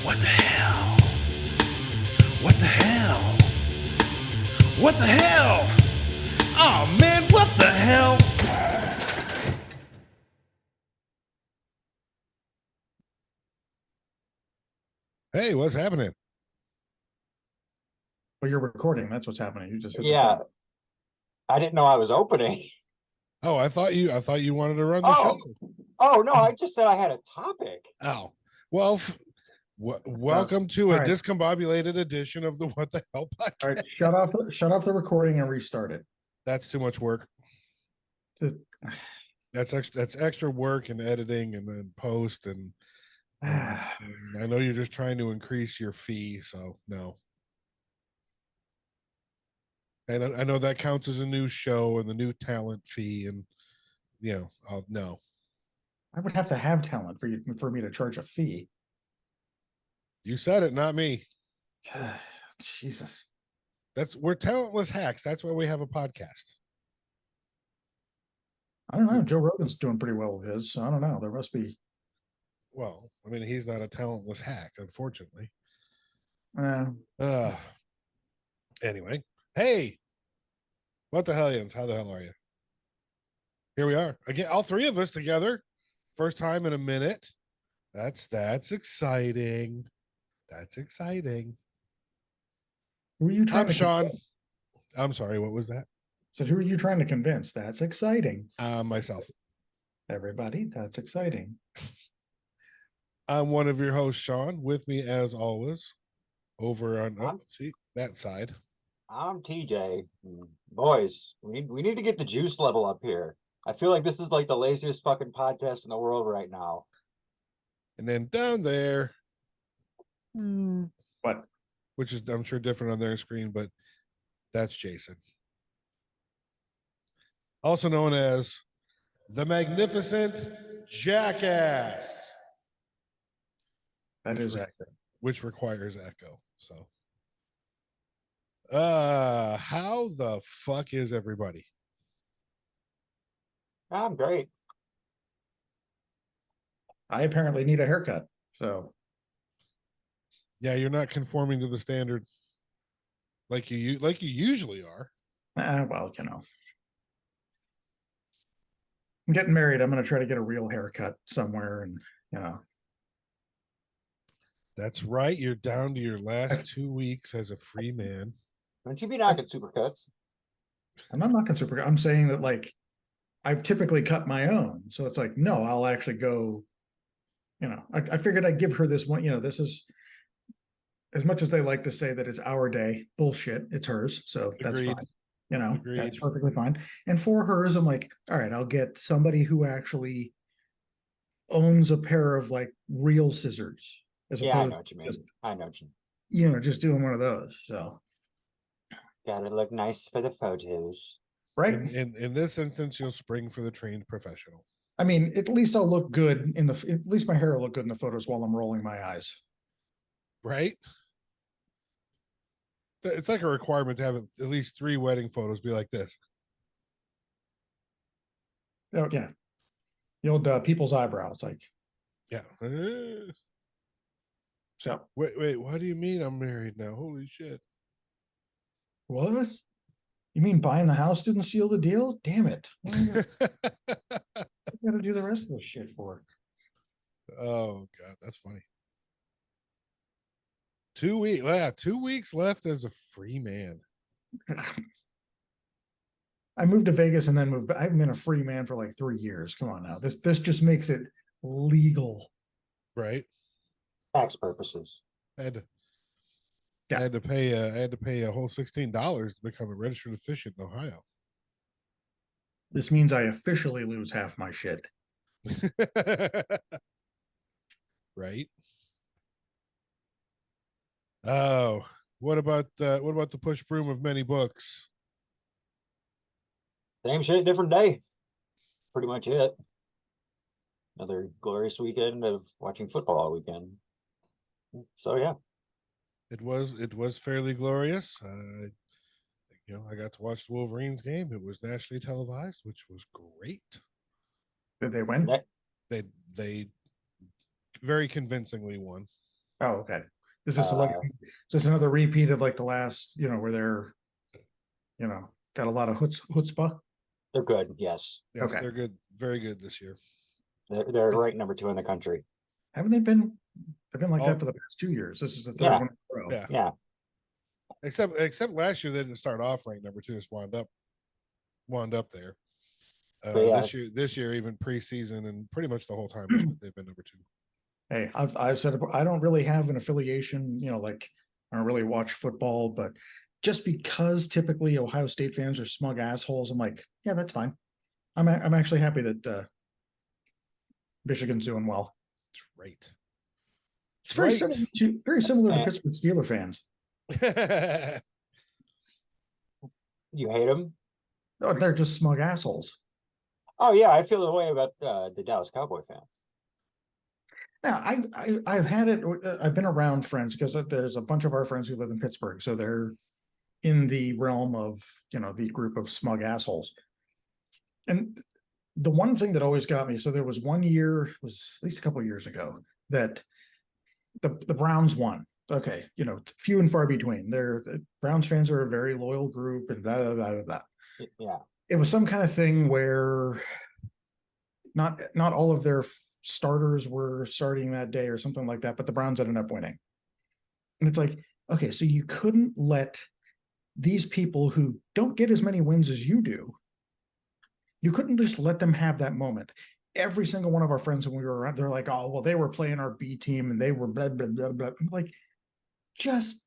What the hell? What the hell? What the hell? Oh man, what the hell? Hey, what's happening? Well, you're recording. That's what's happening. You just hit the Yeah, button. I didn't know I was opening. Oh, I thought you wanted to run the show. Oh no, I just said I had a topic. Oh, well, welcome to a all right. discombobulated edition of the What the Hell podcast. All right, shut off the recording and restart it. That's too much work. Just- That's extra work and editing and then post and I know you're just trying to increase your fee, so no. And I know that counts as a new show and the new talent fee, and no. I would have to have talent for me to charge a fee. You said it, not me. Jesus. We're talentless hacks. That's why we have a podcast. I don't know. Joe Rogan's doing pretty well with his, so I don't know. There must be. Well, I mean, he's not a talentless hack, unfortunately. Anyway, hey, what the hellions? How the hell are you? Here we are again, all three of us together, first time in a minute. That's exciting. That's exciting. Who are you trying I'm to Sean. convince? I'm sorry. What was that? So who are you trying to convince? That's exciting. Myself. Everybody, that's exciting. I'm one of your hosts, Sean. With me, as always, over on see that side. I'm TJ. Boys, we need to get the juice level up here. I feel like this is like the laziest fucking podcast in the world right now. And then down there, What? which is I'm sure different on their screen, but that's Jason. Also known as the Magnificent Jackass. That is accurate. Which requires echo. So how the fuck is everybody? I'm great. I apparently need a haircut. So Yeah, you're not conforming to the standard like you usually are. well, I'm getting married. I'm going to try to get a real haircut somewhere, and That's right. You're down to your last 2 weeks as a free man. Don't you be knocking supercuts? I'm not knocking super. I'm saying that like I've typically cut my own, so it's like no, I'll actually go. I figured I'd give her this one. This is as much as they like to say that it's our day. Bullshit. It's hers, so that's Agreed. fine. Agreed. That's perfectly fine. And for hers, I'm like, all right, I'll get somebody who actually owns a pair of like real scissors. Yeah, I know what you mean. I know what you mean. Just doing one of those. So Gotta look nice for the photos. right. In this instance, you'll spring for the trained professional. I mean, at least I'll look good at least my hair will look good in the photos while I'm rolling my eyes. Right? It's like a requirement to have at least 3 wedding photos be like this. Oh yeah. The old people's eyebrows, like Yeah. so. Wait, what do you mean I'm married now? Holy shit. What? You mean buying the house didn't seal the deal? Damn it. I gotta do the rest of this shit for it. Oh god, that's funny. 2 weeks, yeah, 2 weeks left as a free man. I moved to Vegas and then moved, but I've been a free man for like 3 years. Come on now. This just makes it legal. Right? Tax purposes. I had to, Yeah. I had to pay a whole $16 to become a registered officiant in Ohio. This means I officially lose half my shit. Right? Oh, what about the push broom of many books? Same shit, different day. Pretty much it. Another glorious weekend of watching football all weekend. So yeah. It was fairly glorious. I got to watch the Wolverines game. It was nationally televised, which was great. Did they win? They very convincingly won. Oh, okay. Is this like Uh, is this another repeat of like the last, where they're, got a lot of chutzpah? they're good. Yes, Yes, Okay. they're good, very good this year. they're right number 2 in the country. Haven't they been? They've been like All- that for the past 2 years. This is the third Yeah. one in a row. Yeah, Yeah, except last year they didn't start off ranked number 2. Just wound up there. But yeah. This year, even preseason and pretty much the whole time they've been number 2. Hey, I've said it, I don't really have an affiliation, like I don't really watch football, but just because typically Ohio State fans are smug assholes, I'm like, yeah, that's fine. I'm actually happy that Michigan's doing well. That's right. It's very Right. similar to Eh. Pittsburgh Steeler fans. You hate them? Oh, they're just smug assholes. Oh yeah, I feel the way about the Dallas Cowboy fans. Now, I've had it. I've been around friends because there's a bunch of our friends who live in Pittsburgh, so they're in the realm of the group of smug assholes. And the one thing that always got me, so there was one year, it was at least a couple of years ago, that the Browns won. Okay, few and far between. The Browns fans are a very loyal group, and blah blah blah blah blah. Yeah, It was some kind of thing where not all of their starters were starting that day or something like that, but the Browns ended up winning. And it's like, okay, so you couldn't let these people who don't get as many wins as you do, you couldn't just let them have that moment. Every single one of our friends when we were around, they're like, oh, well, they were playing our B team and they were blah, blah, blah, blah. I'm like, just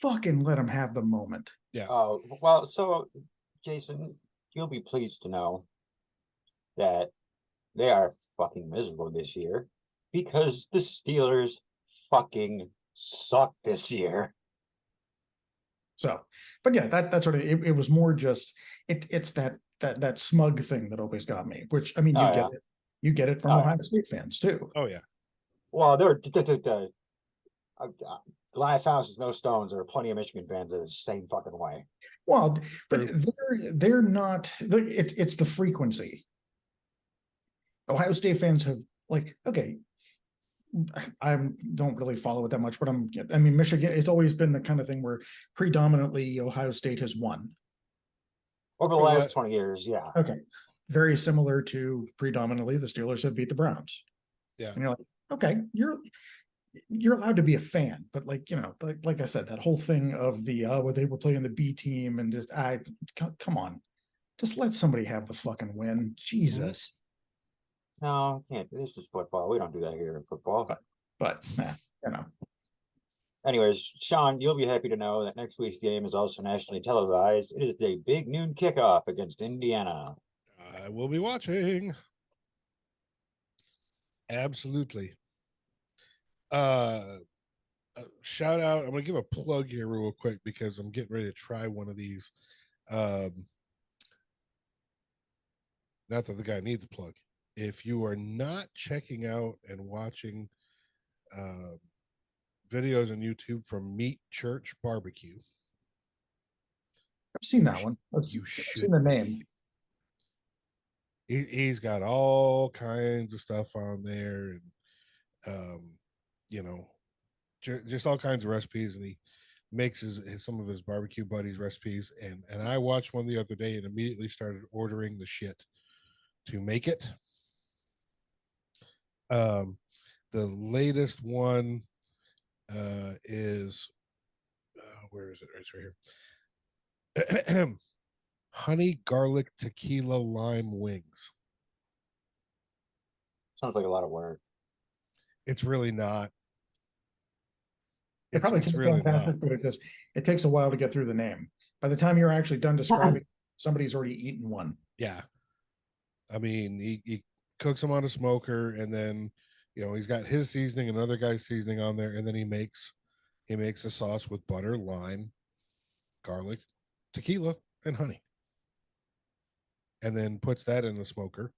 fucking let them have the moment. Yeah. Oh, well, so Jason, you'll be pleased to know that they are fucking miserable this year because the Steelers fucking suck this year. So, but yeah, that's what it was more just it's that smug thing that always got me, which I mean, Oh, get it. You get it from Oh, Ohio State fans too. Oh yeah. Well, Glass House is no stones. There are plenty of Michigan fans that are the same fucking way. Well, but True. they're not. It's the frequency. Ohio State fans have okay. I don't really follow it that much, but I mean, Michigan. It's always been the kind of thing where predominantly Ohio State has won. Over the For last what? 20 years, yeah. Okay, very similar to predominantly the Steelers have beat the Browns. Yeah. And you're like, okay, you're allowed to be a fan, but like I said, that whole thing of the where they were playing the B team and just come on, just let somebody have the fucking win. Jesus. No, can't. This is football. We don't do that here in football. But Anyways, Sean, you'll be happy to know that next week's game is also nationally televised. It is a big noon kickoff against Indiana. I will be watching. Absolutely. Shout out. I'm gonna give a plug here real quick because I'm getting ready to try one of these. Not that the guy needs a plug. If you are not checking out and watching videos on YouTube from Meat Church Barbecue, I've seen that one. I've seen the name. He's got all kinds of stuff on there, and just all kinds of recipes, and he makes some of his barbecue buddies recipes, and I watched one the other day and immediately started ordering the shit to make it. The latest one is where is it? It's right here. Honey garlic tequila lime wings. Sounds like a lot of work. It's really not. It probably It's tastes really fantastic, not. but it takes a while to get through the name. By the time you're actually done describing, somebody's already eaten one. Yeah. I mean, he cooks them on a smoker, and then he's got his seasoning, another guy's seasoning on there, and then he makes a sauce with butter, lime, garlic, tequila, and honey. And then puts that in the smoker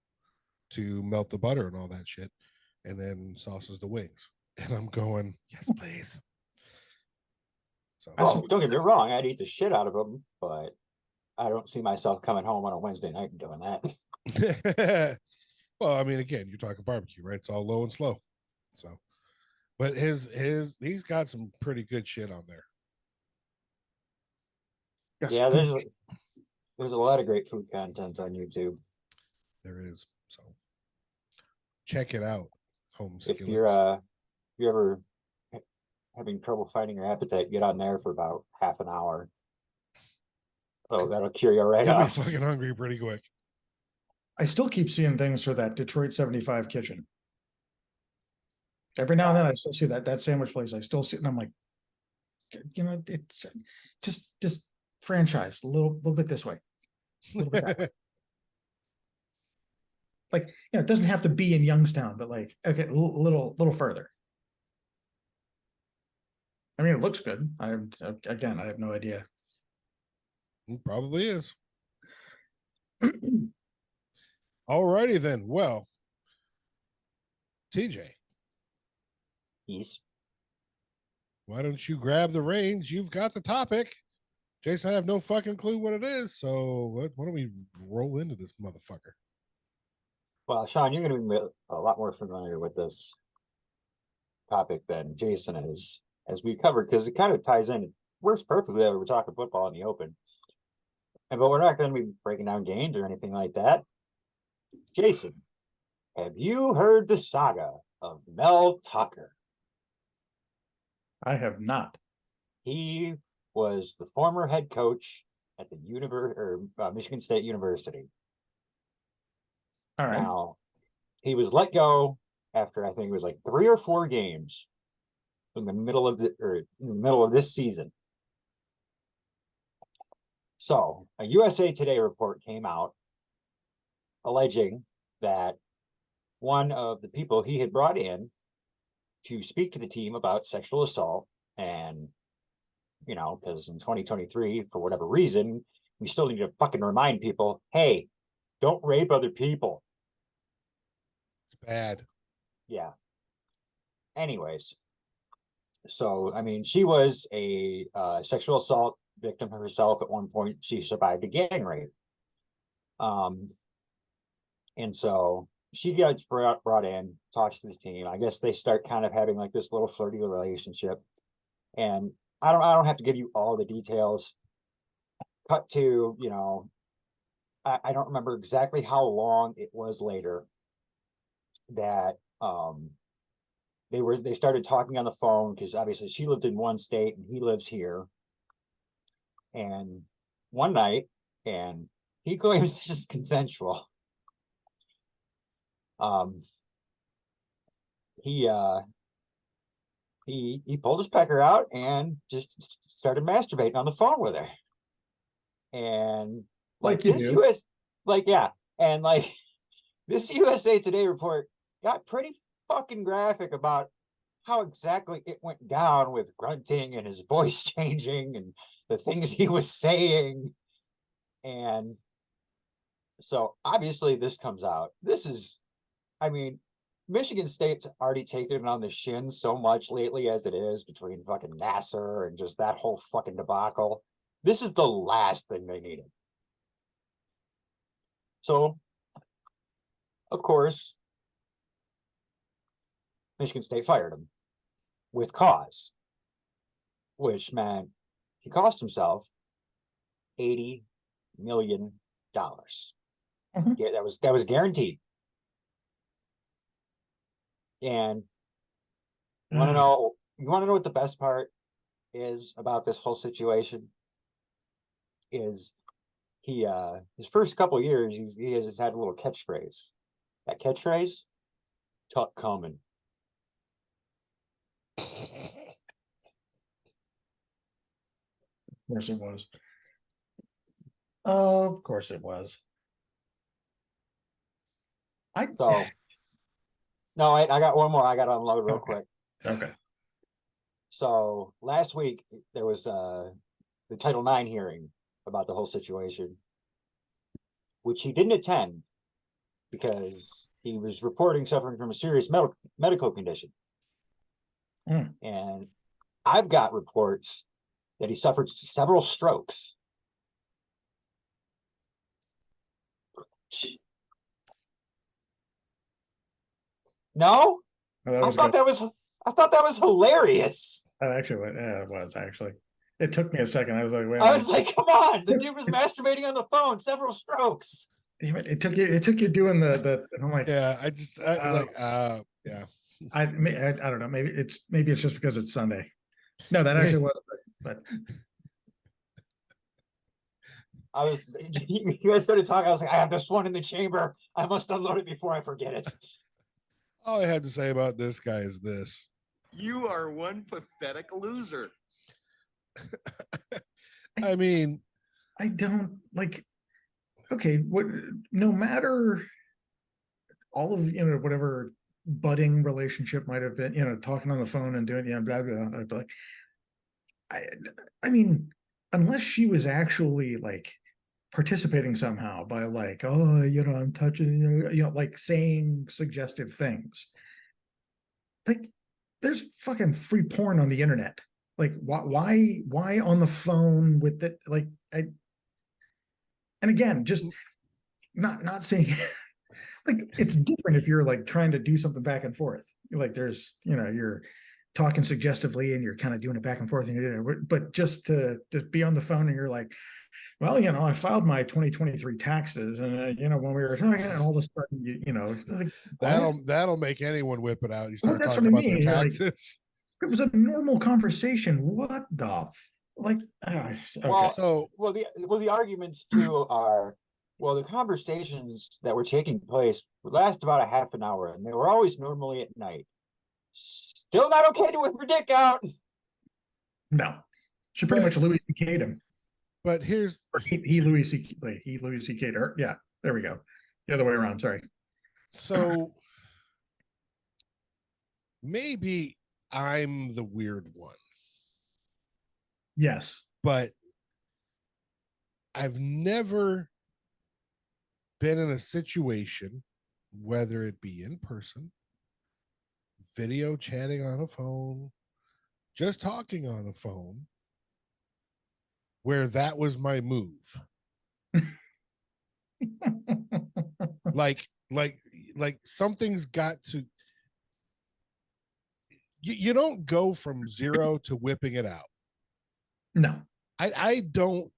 to melt the butter and all that shit, and then sauces the wings. And I'm going, yes, please. So Don't get me wrong, I'd eat the shit out of them, but I don't see myself coming home on a Wednesday night and doing that. well, I mean, again, you're talking barbecue, right? It's all low and slow. So But he's got some pretty good shit on there. Yes, Yeah, good. there's a lot of great food content on YouTube. There is. So check it out. Home If skillets. you're ever having trouble finding your appetite, get on there for about half an hour. Oh, that'll cure you right You'll be up. fucking hungry pretty quick. I still keep seeing things for that Detroit 75 kitchen. Every now and then I still see that sandwich place. I still see it and I'm like, it's just franchise a little bit this way. A little bit that way. Like, it doesn't have to be in Youngstown, but like, okay, a little further. I mean, it looks good. I have no idea. It probably is. Alrighty then. Well, TJ, Yes. why don't you grab the reins? You've got the topic. Jason, I have no fucking clue what it is. So why don't we roll into this motherfucker? Well, Sean, you're going to be a lot more familiar with this topic than Jason is, as we covered, because it kind of ties in. Works perfectly that we're talking football in the open. But we're not going to be breaking down games or anything like that. Jason, have you heard the saga of Mel Tucker? I have not. He was the former head coach at the Michigan State University. All right. Now, he was let go after I think it was like 3 or 4 games in the middle of this season. So, a USA Today report came out alleging that one of the people he had brought in to speak to the team about sexual assault, and because in 2023, for whatever reason, we still need to fucking remind people, hey, don't rape other people. It's bad. Yeah. Anyways, so I mean, she was a sexual assault victim herself at one point. She survived a gang rape. And so she gets brought in, talks to the team. I guess they start kind of having like this little flirty relationship. And I don't have to give you all the details. Cut to, I don't remember exactly how long it was later that they started talking on the phone, because obviously she lived in one state and he lives here. And one night, and he claims this is consensual. He pulled his pecker out and just started masturbating on the phone with her. And Like you do. and like this USA Today report got pretty fucking graphic about how exactly it went down, with grunting and his voice changing and the things he was saying. And so obviously this comes out. Michigan State's already taken it on the shin so much lately as it is, between fucking Nassar and just that whole fucking debacle. This is the last thing they needed. So, of course, Michigan State fired him with cause, which meant he cost himself $80 million. Yeah, that was guaranteed. And you want to know what the best part is about this whole situation? Is he his first couple of years he has had a little catchphrase. That catchphrase, "Tuck coming." Of course it was. Of course it was. No, I got one more. I got to unload real quick. Okay. So last week there was the Title IX hearing about the whole situation, which he didn't attend because he was reporting suffering from a serious medical condition. And I've got reports that he suffered several strokes. No? Well, I thought that was I thought that was hilarious. That actually went, yeah, it was actually. It took me a second. I was like, wait a I was minute. like, come on, the dude was masturbating on the phone, several strokes. Damn it, it took you doing the and I'm like, Yeah, I was like, yeah. I don't know. Maybe it's just because it's Sunday. No, that actually was, but I was, you guys started talking. I was like, I have this one in the chamber. I must unload it before I forget it. All I had to say about this guy is this. You are one pathetic loser. I mean, I don't like. Okay, what? No matter all of whatever budding relationship might have been, talking on the phone and doing blah blah blah. But like, I mean, unless she was actually like participating somehow by like, oh, I'm touching, like saying suggestive things. Like, there's fucking free porn on the internet. Like, why on the phone with it? Like, and again, just not saying like it's different if you're like trying to do something back and forth. Like, there's, you're talking suggestively and you're kind of doing it back and forth, but just to be on the phone and you're like, well, I filed my 2023 taxes, and when we were talking, and all of a sudden, like, that'll make anyone whip it out. You well, start that's talking what I about their mean. Like, taxes. it was a normal conversation. What the like? Okay. So Well, the arguments too are, well, the conversations that were taking place last about a half an hour, and they were always normally at night. Still not okay to whip her dick out. No, she pretty much Louis C.K'd him. But here's he Louis C.K'd her. Yeah, there we go. The other way around. Sorry. So maybe I'm the weird one. Yes, but I've never been in a situation, whether it be in person, video chatting on a phone, just talking on a phone, where that was my move. like something's got to, you don't go from 0 to whipping it out. No, I don't.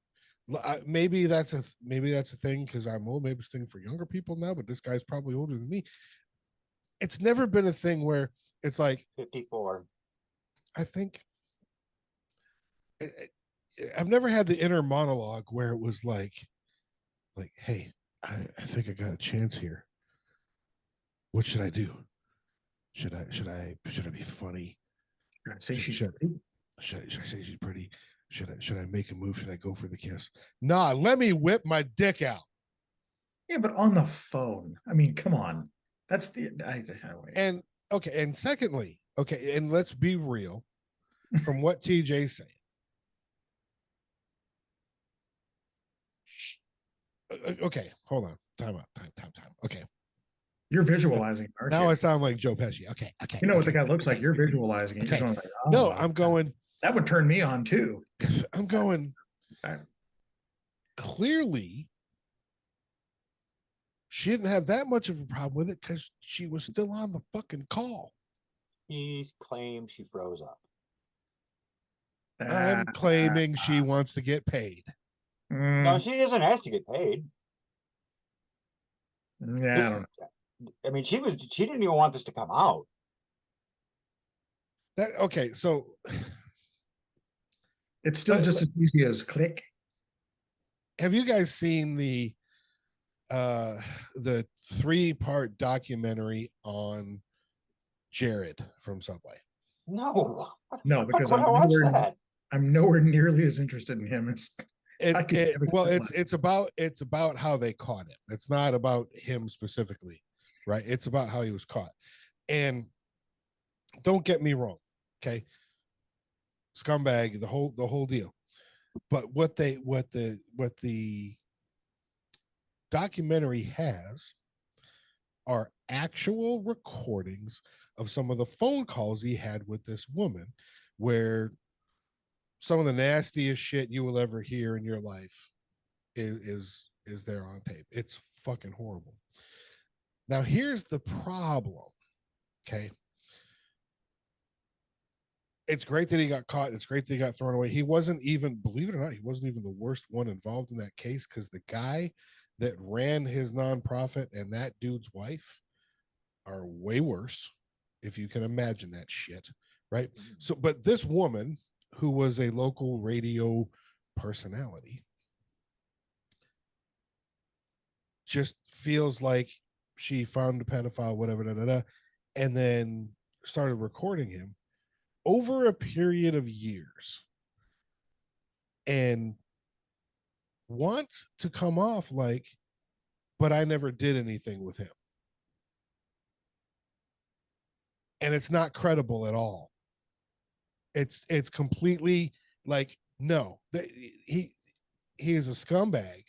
Maybe that's a thing because I'm old. Maybe it's a thing for younger people now, but this guy's probably older than me. It's never been a thing where it's like 54. I think I've never had the inner monologue where it was like, hey, I think I got a chance here. What should I do? Should I be funny? say should I say she's pretty? Should I make a move? Should I go for the kiss? Nah, let me whip my dick out. Yeah, but on the phone. I mean, come on. That's the and okay. And secondly, okay, and let's be real. From what TJ's saying, okay, hold on. Time out. Time. Okay. You're visualizing it, aren't now you? I sound like Joe Pesci. Okay. You know what the guy looks like. You're visualizing it. Okay. You're going like, oh, no, I'm going. That would turn me on too. I'm going. Clearly, she didn't have that much of a problem with it because she was still on the fucking call. He claims she froze up. I'm claiming she wants to get paid. No, she doesn't ask to get paid. Yeah, I don't know. I mean, she didn't even want this to come out. Okay, so it's still just as easy as click. Have you guys seen the 3-part documentary on Jared from Subway? No, because I'm nowhere nearly as interested in him as it's about how they caught him. It's not about him specifically, right? It's about how he was caught. And don't get me wrong, okay? Scumbag, the whole deal. But what the documentary has are actual recordings of some of the phone calls he had with this woman, where some of the nastiest shit you will ever hear in your life is there on tape. It's fucking horrible. Now here's the problem. Okay. it's great that he got caught. It's great that he got thrown away. He wasn't even, believe it or not, he wasn't even the worst one involved in that case, because the guy that ran his nonprofit and that dude's wife are way worse, if you can imagine that shit, right? So, but this woman who was a local radio personality just feels like she found a pedophile, whatever, and then started recording him over a period of years and wants to come off like, but I never did anything with him. And it's not credible at all. It's completely like, no, he is a scumbag.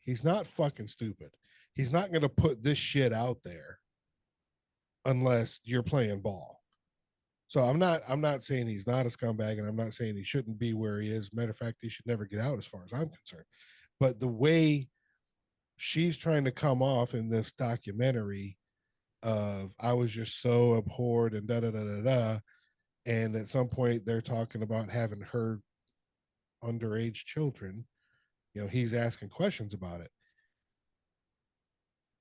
He's not fucking stupid. He's not going to put this shit out there unless you're playing ball. So I'm not saying he's not a scumbag, and I'm not saying he shouldn't be where he is. Matter of fact, he should never get out as far as I'm concerned. But the way she's trying to come off in this documentary of, I was just so abhorred and da. And at some point they're talking about having her underage children. He's asking questions about it.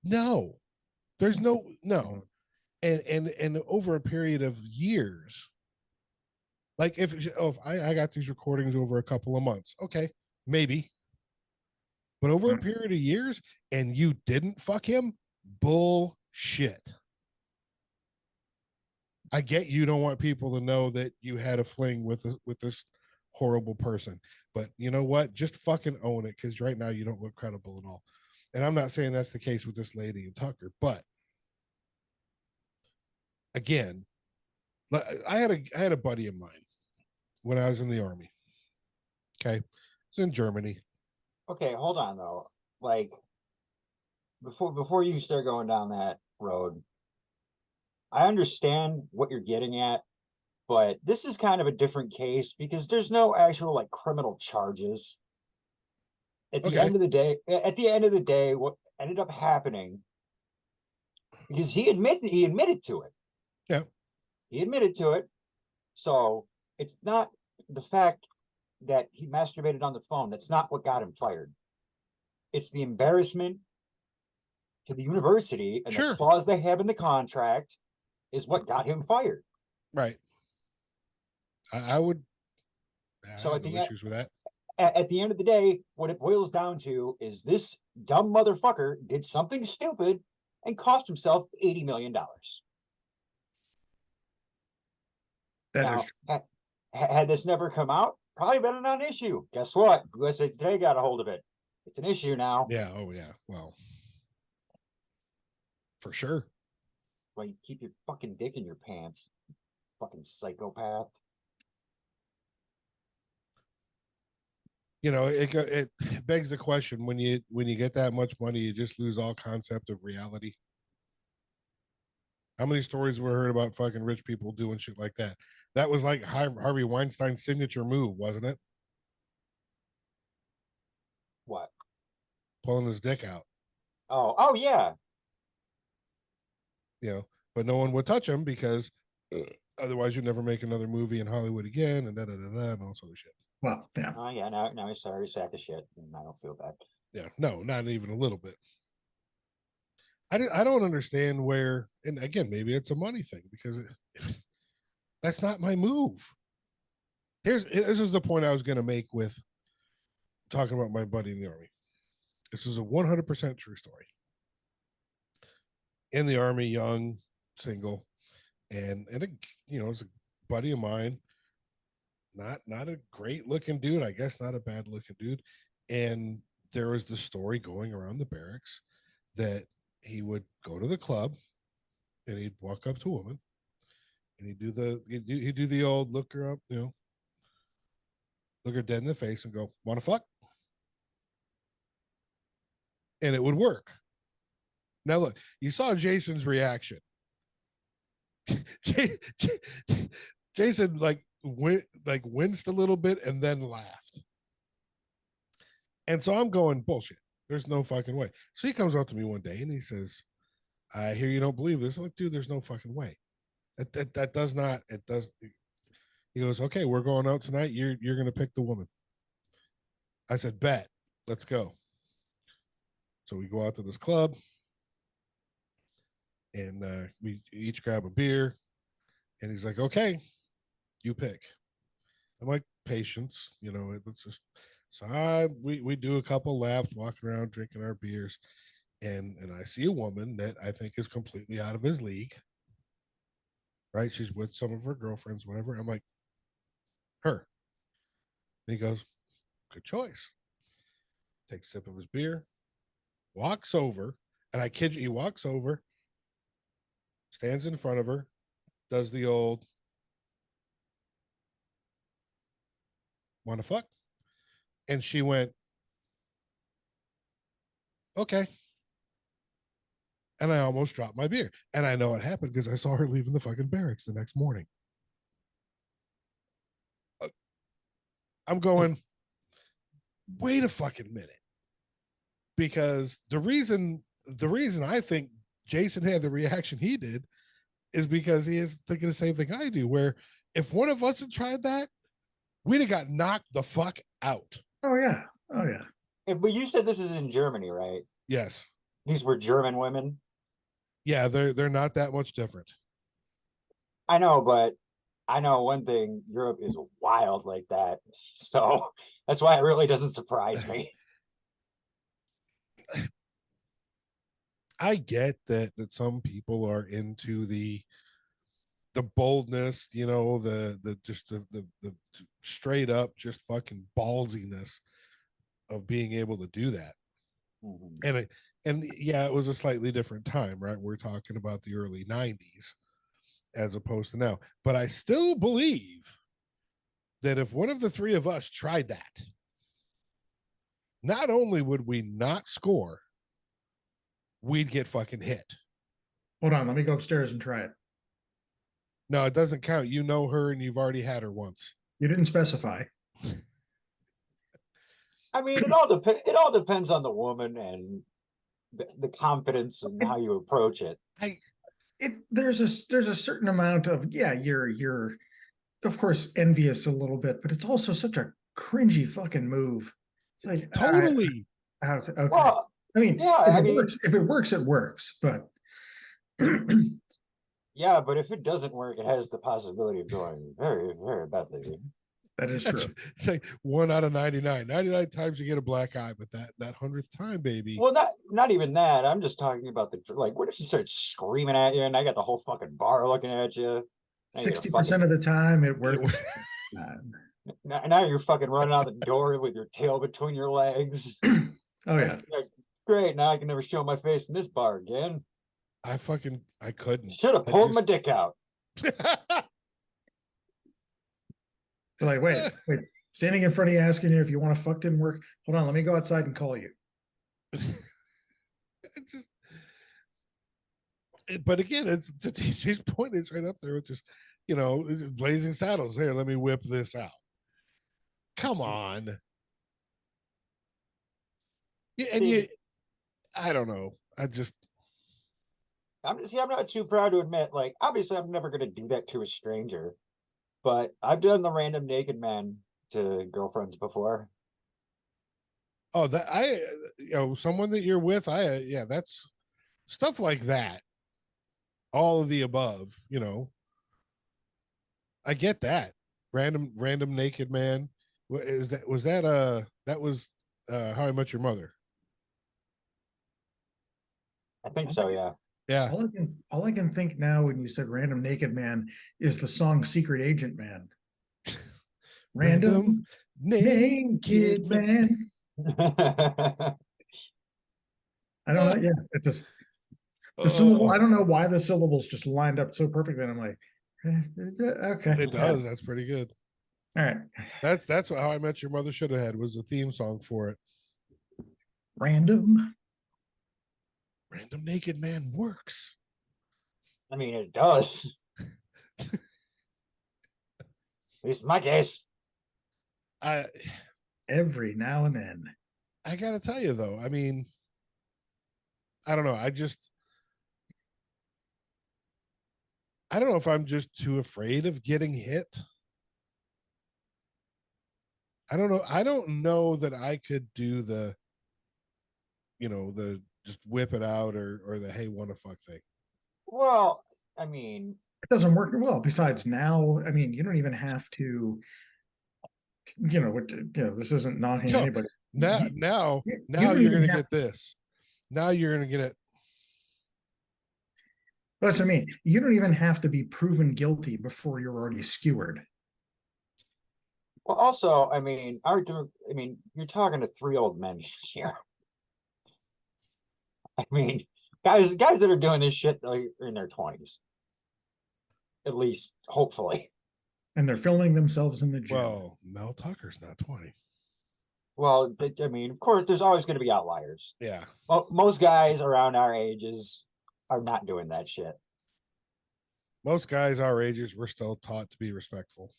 No, there's no. And over a period of years, like if I got these recordings over a couple of months, okay, maybe, but over a period of years, and you didn't fuck him, bullshit. I get you don't want people to know that you had a fling with this horrible person, but you know what? Just fucking own it, because right now you don't look credible at all. And I'm not saying that's the case with this lady and Tucker, but again, I had a buddy of mine when I was in the Army. Okay, it's in Germany. Okay, hold on though. Like, before you start going down that road, I understand what you're getting at, but this is kind of a different case because there's no actual like criminal charges. At the end of the day, what ended up happening, because he admitted to it. Yeah. He admitted to it. So it's not the fact that he masturbated on the phone. That's not what got him fired. It's the embarrassment to the university and the clause they have in the contract is what got him fired. Right. I would. So at the issues with that. At the end of the day, what it boils down to is this dumb motherfucker did something stupid and cost himself $80 million. Now, had this never come out, probably been a non-issue. Guess what? USA Today got a hold of it. It's an issue now. Yeah. Oh yeah. Well, for sure. Well, you keep your fucking dick in your pants, fucking psychopath. It begs the question, when you get that much money, you just lose all concept of reality. How many stories were heard about fucking rich people doing shit like that? That was like Harvey Weinstein's signature move, wasn't it? What? Pulling his dick out. Oh yeah. But no one would touch him because otherwise you'd never make another movie in Hollywood again, and and all sort of shit. Well, yeah. Oh yeah. Now he's sorry, sack of shit, and I don't feel bad. Yeah. No, not even a little bit. I don't understand where, and again, maybe it's a money thing, because that's not my move. This is the point I was going to make with talking about my buddy in the Army. This is a 100% true story. In the Army, young, single, and it's a buddy of mine. Not a great looking dude, I guess, not a bad looking dude. And there was the story going around the barracks that he would go to the club and he'd walk up to a woman and he'd do the old look her up, look her dead in the face and go, "Want to fuck?" And it would work. Now look, you saw Jason's reaction. Jason winced a little bit and then laughed. And so I'm going, bullshit. There's no fucking way. So he comes up to me one day and he says, "I hear you don't believe this." I'm like, dude, there's no fucking way. That does not, it does. He goes, okay, we're going out tonight. You're gonna pick the woman. I said, bet. Let's go. So we go out to this club, and we each grab a beer. And he's like, okay, you pick. I'm like, patience, it's just so we do a couple laps, walking around, drinking our beers, and I see a woman that I think is completely out of his league. Right? She's with some of her girlfriends, whatever. I'm like, her. And he goes, good choice. Takes a sip of his beer, walks over, and I kid you, he walks over, stands in front of her, does the old wanna fuck? And she went, okay. And I almost dropped my beer. And I know it happened because I saw her leaving the fucking barracks the next morning. I'm going, wait a fucking minute. Because the reason I think Jason had the reaction he did is because he is thinking the same thing I do, where if one of us had tried that, we'd have got knocked the fuck out. Oh yeah. Oh yeah. But you said this is in Germany, right? Yes. These were German women. Yeah, they're not that much different. I know, but I know one thing, Europe is wild like that. So that's why it really doesn't surprise me. I get that some people are into the boldness, the just the straight up just fucking ballsiness of being able to do that. Mhm. And yeah, it was a slightly different time, right? We're talking about the early 90s as opposed to now. But I still believe that if one of the three of us tried that, not only would we not score, we'd get fucking hit. Hold on, let me go upstairs and try it. No, it doesn't count. You know her and you've already had her once. You didn't specify. I mean, it all depends on the woman and the confidence and how you approach it. There's a certain amount of, yeah, you're of course envious a little bit, but it's also such a cringy fucking move. It's like Totally. okay. Well, I mean, yeah, if it works, it works. But yeah, but if it doesn't work, it has the possibility of going very, very badly. that is true. It's like 1 out of 99. 99 times you get a black eye, but that 100th time, baby. Well, not even that. I'm just talking about what if she starts screaming at you and I got the whole fucking bar looking at you? 60% of the time it works. Now you're fucking running out the door with your tail between your legs. Oh yeah. Like, great, now I can never show my face in this bar again. I couldn't. Should have pulled my dick out. Like, wait, standing in front of you asking you if you want to fuck didn't work. Hold on, let me go outside and call you. But again, it's to TJ's point, it's right up there with just, Blazing Saddles. Here, let me whip this out. Come on. Yeah, and I don't know. I'm not too proud to admit, like, obviously I'm never gonna do that to a stranger, but I've done the random naked man to girlfriends before. Oh, that someone that you're with, that's stuff like that. All of the above, I get that. Random naked man. That was How I Met Your Mother. I think so, yeah. Yeah. All I can think now when you said random naked man is the song Secret Agent Man. Random naked man. I don't know. Yeah, it's just the syllable. I don't know why the syllables just lined up so perfectly. And I'm like, okay. It does. That's pretty good. All right. That's what How I Met Your Mother should have had, was a theme song for it. Random naked man works. I mean, it does. At least in my case. Every now and then. I gotta tell you though, I mean, I don't know. I don't know if I'm just too afraid of getting hit I don't know. I don't know that I could do the, the just whip it out or the hey wanna fuck thing. Well, I mean, It doesn't work well. Besides now, I mean, you don't even have to, this isn't knocking No, anybody. Now You- now you now don't you're even gonna have get this. Now you're gonna get it. That's what I mean. You don't even have to be proven guilty before you're already skewered. well, also, I mean, you're talking to three old men here. I mean, guys that are doing this shit are in their 20s. At least, hopefully. And they're filming themselves in the gym. Well, Mel Tucker's not 20. Well, I mean, of course, there's always going to be outliers. Yeah. Well, most guys around our ages are not doing that shit. Most guys our ages were still taught to be respectful.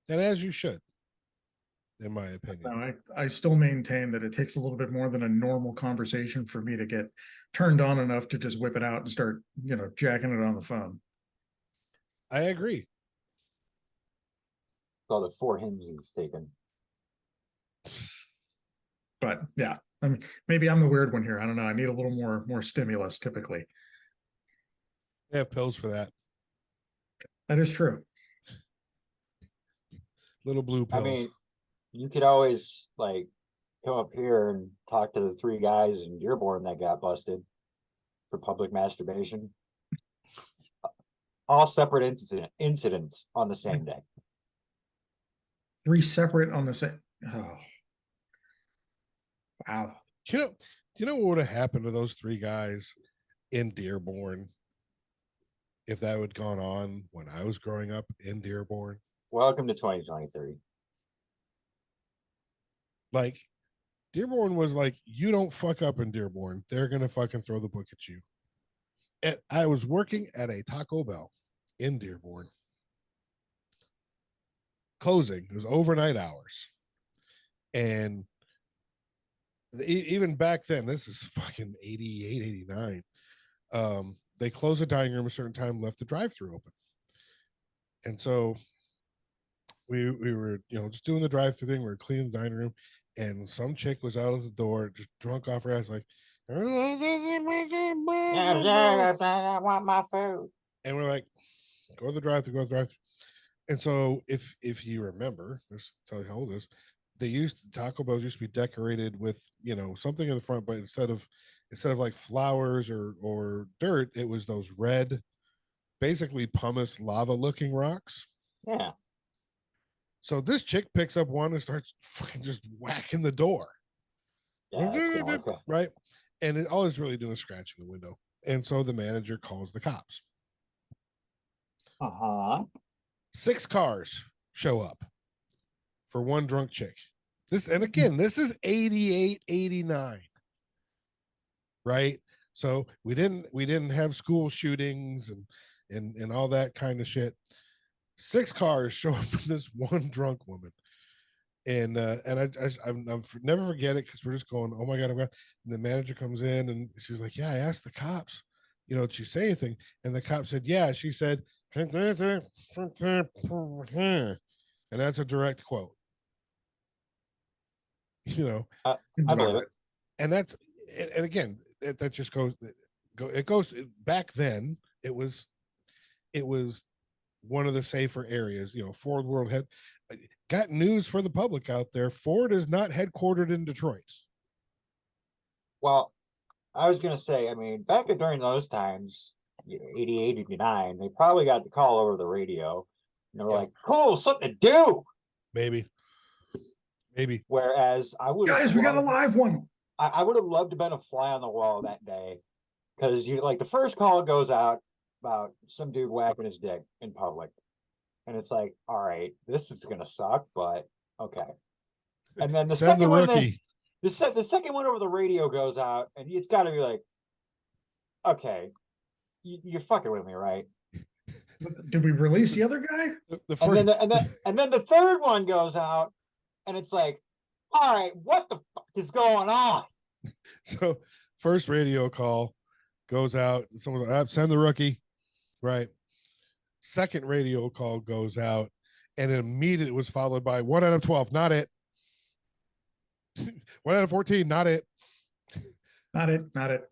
And as you should, in my opinion. No, I still maintain that it takes a little bit more than a normal conversation for me to get turned on enough to just whip it out and start, jacking it on the phone. I agree. So the 4 hymns is taken. But yeah, I mean, maybe I'm the weird one here. I don't know. I need a little more stimulus typically. They have pills for that. That is true. Little blue I pills. mean, you could always like come up here and talk to the 3 guys in Dearborn that got busted for public masturbation. All separate incidents on the same day. 3 separate on the same. Oh, wow. Do you know what would have happened to those 3 guys in Dearborn if that had gone on when I was growing up in Dearborn? Welcome to 2023. Like, Dearborn was like, you don't fuck up in Dearborn, they're gonna fucking throw the book at you. And I was working at a Taco Bell in Dearborn. Closing, it was overnight hours. And even back then, this is fucking 88, 89. They closed the dining room a certain time, left the drive-through open. And so we were, just doing the drive-through thing. We were cleaning the dining room, and some chick was out of the door, just drunk off her ass, like, I want my food. and we're like, go to the drive-through. And so if you remember, just tell you how old it is, Taco Bell used to be decorated with, something in the front, but instead of like flowers or dirt, it was those red, basically pumice lava looking rocks. Yeah. So this chick picks up one and starts fucking just whacking the door. Yeah, that's gonna work out. Right. And all it's really doing is scratching the window. And so the manager calls the cops. 6 cars show up for one drunk chick. This is 88, 89. Right? So we didn't have school shootings and all that kind of shit. 6 cars show up for this one drunk woman. And I'm never forget it, because we're just going, oh my God, And the manager comes in and she's like, yeah, I asked the cops, did she say anything? And the cop said, yeah. She said, and that's a direct quote. I believe it. And that's, and again, that just goes back then. It was one of the safer areas. Ford World had got news for the public out there. Ford is not headquartered in Detroit. Well, I was gonna say, I mean, back during those times, 88, 89, they probably got the call over the radio. And they were like, cool, something to do. Maybe. Whereas I would Guys, we got a live one. I would have loved to have been a fly on the wall that day. Because the first call goes out about some dude whacking his dick in public. And it's like, all right, this is gonna suck, but okay. And then the second one, the second one over the radio goes out, and it's got to be like, okay, you're fucking with me, right? Did we release the other guy? The first... and then the third one goes out, and it's like, all right, what the fuck is going on? So first radio call goes out, and someone's like, send the rookie, right? Second radio call goes out, and immediately was followed by 1 out of 12, not it. 1 out of 14, not it. Not it. Not it.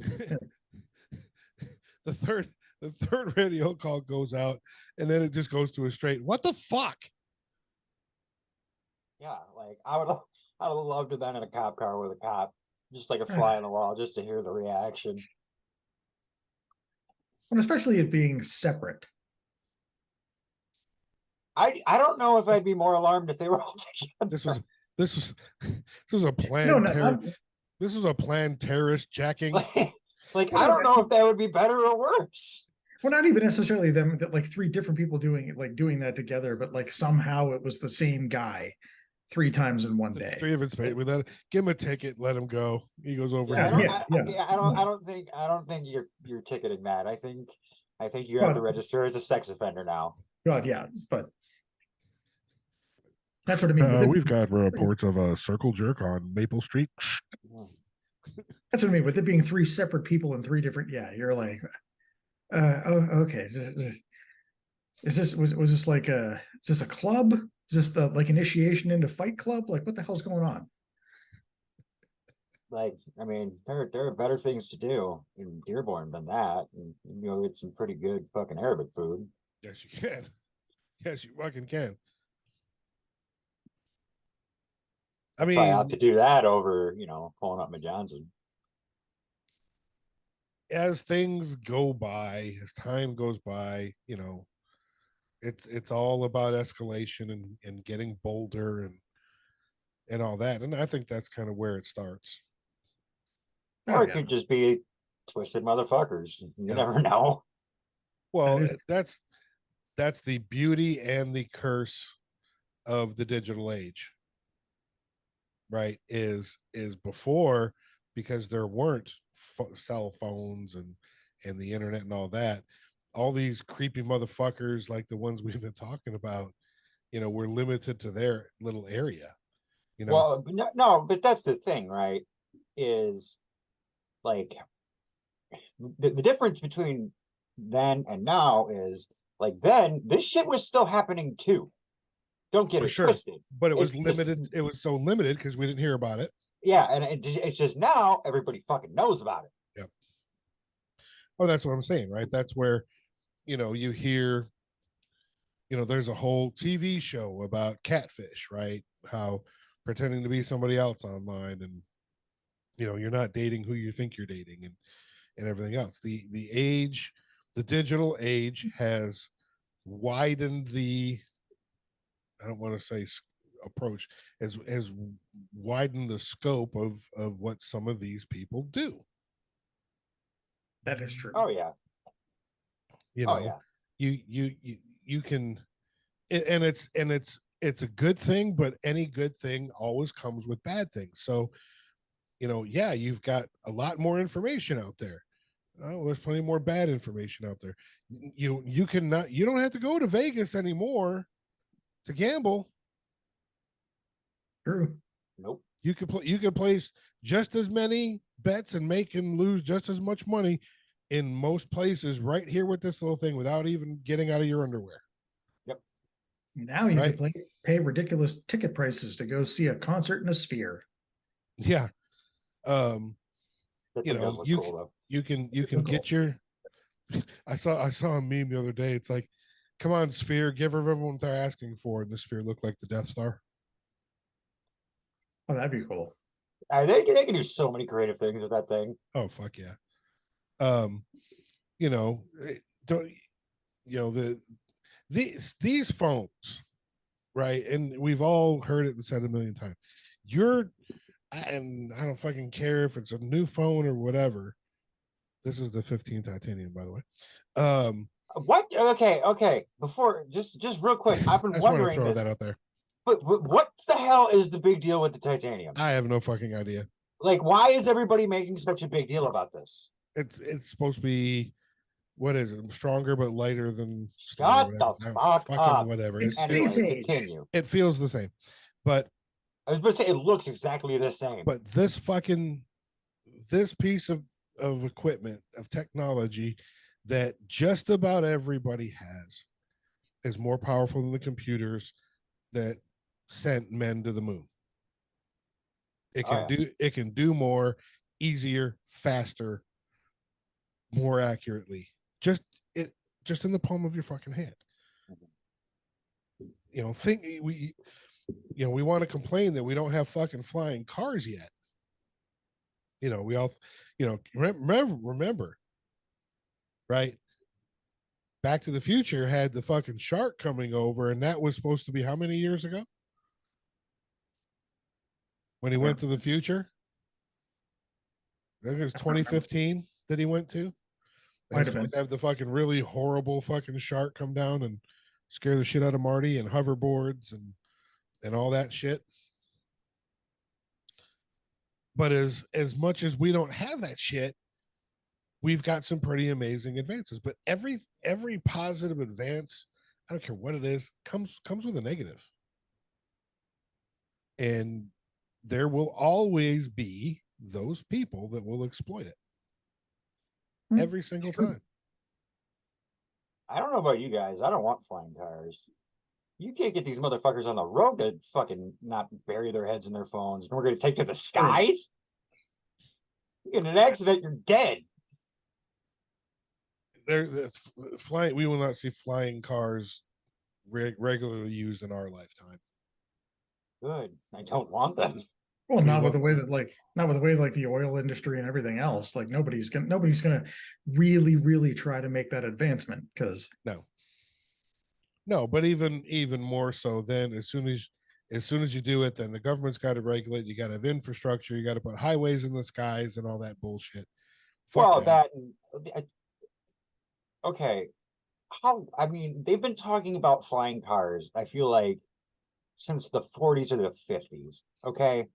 The third radio call goes out, and then it just goes to a straight, what the fuck? Yeah, like I'd have loved to have been in a cop car with a cop, just like a fly on the wall, just to hear the reaction. And especially it being separate. I don't know if I'd be more alarmed if they were all together. This was a planned No, no, this was a planned terrorist jacking. Like I don't know if that would be better or worse. well, not even necessarily them, that like three different people doing it, like doing that together, but like somehow it was the same guy 3 times in one day. 3 of his paid with that. Give him a ticket, let him go. He goes over. Yeah, here. I don't think you're ticketing that. I think you have to register as a sex offender now. God, yeah, but that's what I mean. We've got reports of a circle jerk on Maple Street. That's what I mean. With it being 3 separate people and 3 different, yeah, you're like, oh, okay. Was this like is this a club? Is this the like initiation into Fight Club? Like, what the hell's going on? Like, I mean, there are better things to do in Dearborn than that. And it's some pretty good fucking Arabic food. Yes, you can. Yes, you fucking can. I mean, I have to do that over, pulling up my Johnson. As things go by, as time goes by, it's all about escalation and getting bolder and all that. And I think that's kind of where it starts. Or it could just be twisted motherfuckers. You never know. Well, that's the beauty and the curse of the digital age. Right, is before, because there weren't cell phones and the internet and all that, all these creepy motherfuckers like the ones we've been talking about, were limited to their little area. Well, no, but that's the thing, right? Is like the difference between then and now is like then this shit was still happening too. Don't get it twisted. But it was limited. It was so limited because we didn't hear about it. Yeah, and it's just now everybody fucking knows about it. Yeah. Oh, that's what I'm saying, right? That's where, you hear, there's a whole TV show about catfish, right? How pretending to be somebody else online, and you're not dating who you think you're dating, and everything else. The digital age has widened the, I don't want to say approach, has widened the scope of what some of these people do. That is true. Oh yeah. You can, and it's a good thing, but any good thing always comes with bad things. So, you've got a lot more information out there. Oh, there's plenty more bad information out there. You don't have to go to Vegas anymore to gamble. True. Nope. You could place just as many bets and make and lose just as much money in most places right here with this little thing without even getting out of your underwear. Yep. Now you can pay ridiculous ticket prices to go see a concert in a Sphere. Yeah. Cool, you can get your, I saw a meme the other day. It's like, come on, Sphere, give everyone what they're asking for. And the Sphere looked like the Death Star. Oh, that'd be cool. They can do so many creative things with that thing. Oh, fuck yeah. These phones, right? And we've all heard it and said a million times. And I don't fucking care if it's a new phone or whatever. This is the 15 titanium, by the way. What? Okay. Before, just real quick, I've been wondering throw that out there. But what the hell is the big deal with the titanium? I have no fucking idea. Like, why is everybody making such a big deal about this? It's supposed to be, what is it? Stronger but lighter than. Shut the fuck up. Whatever. Continue. It feels the same, but I was going to say it looks exactly the same. But this piece of equipment, of technology that just about everybody has, is more powerful than the computers that sent men to the moon. It Oh, can yeah. do more, easier, faster, more accurately. Just in the palm of your fucking hand. You know, we want to complain that we don't have fucking flying cars yet. You know, we all, remember, right? Back to the Future had the fucking shark coming over, and that was supposed to be how many years ago? When he went to the future? I think it was 2015 that he went to. They Might were have been. supposed to have the fucking really horrible fucking shark come down and scare the shit out of Marty, and hoverboards and all that shit. But as much as we don't have that shit, we've got some pretty amazing advances. But every positive advance, I don't care what it is, comes with a negative. And there will always be those people that will exploit it. Every single time. I don't know about you guys. I don't want flying cars. You can't get these motherfuckers on the road to fucking not bury their heads in their phones. And we're going to take to the skies. You get in an accident, you're dead. That's flying. We will not see flying cars regularly used in our lifetime. Good. I don't want them. Well, not with the way that the oil industry and everything else, like nobody's gonna really try to make that advancement, because no, but even more so, then as soon as you do it, then the government's got to regulate. You got to have infrastructure. You got to put highways in the skies and all that bullshit. Fuck that. Okay. I mean, they've been talking about flying cars, I feel like, since the 40s or the 50s. Okay.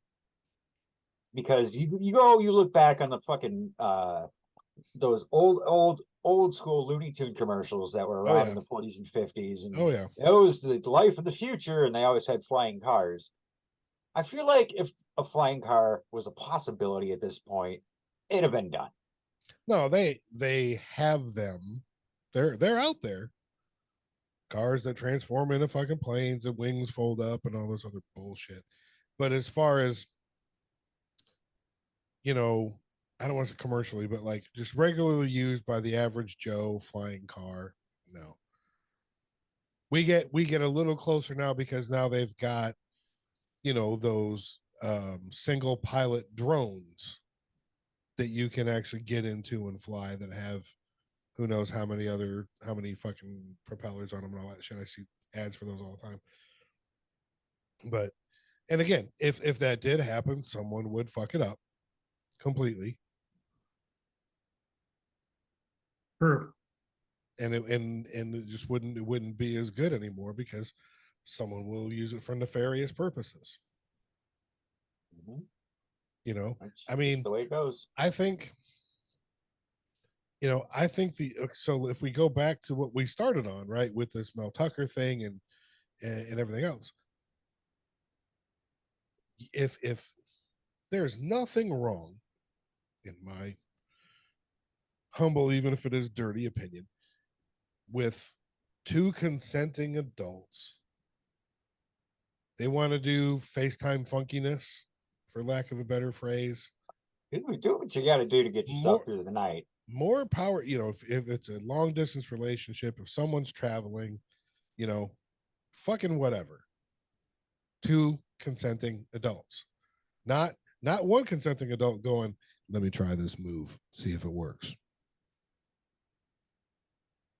Because you look back on the fucking those old school Looney Tune commercials that were around in the 40s and 50s, and it was the life of the future, and they always had flying cars. I feel like if a flying car was a possibility at this point, it'd have been done. No, they have them. They're out there. Cars that transform into fucking planes and wings fold up and all this other bullshit. But as far as, I don't want to say commercially, but like just regularly used by the average Joe flying car, no. We get a little closer now, because now they've got, those single pilot drones that you can actually get into and fly, that have who knows how many fucking propellers on them and all that shit. I see ads for those all the time. But, and again, if that did happen, someone would fuck it up completely. True. And it just wouldn't be as good anymore, because someone will use it for nefarious purposes. Mm-hmm. I mean, that's the way it goes. I think so if we go back to what we started on, right, with this Mel Tucker thing and everything else, if there's nothing wrong, in my humble, even if it is dirty opinion, with two consenting adults, they want to do FaceTime funkiness, for lack of a better phrase. Do what you got to do to get yourself through the night. More power, if it's a long distance relationship, if someone's traveling, fucking whatever. Two consenting adults, not one consenting adult going, let me try this move, see if it works.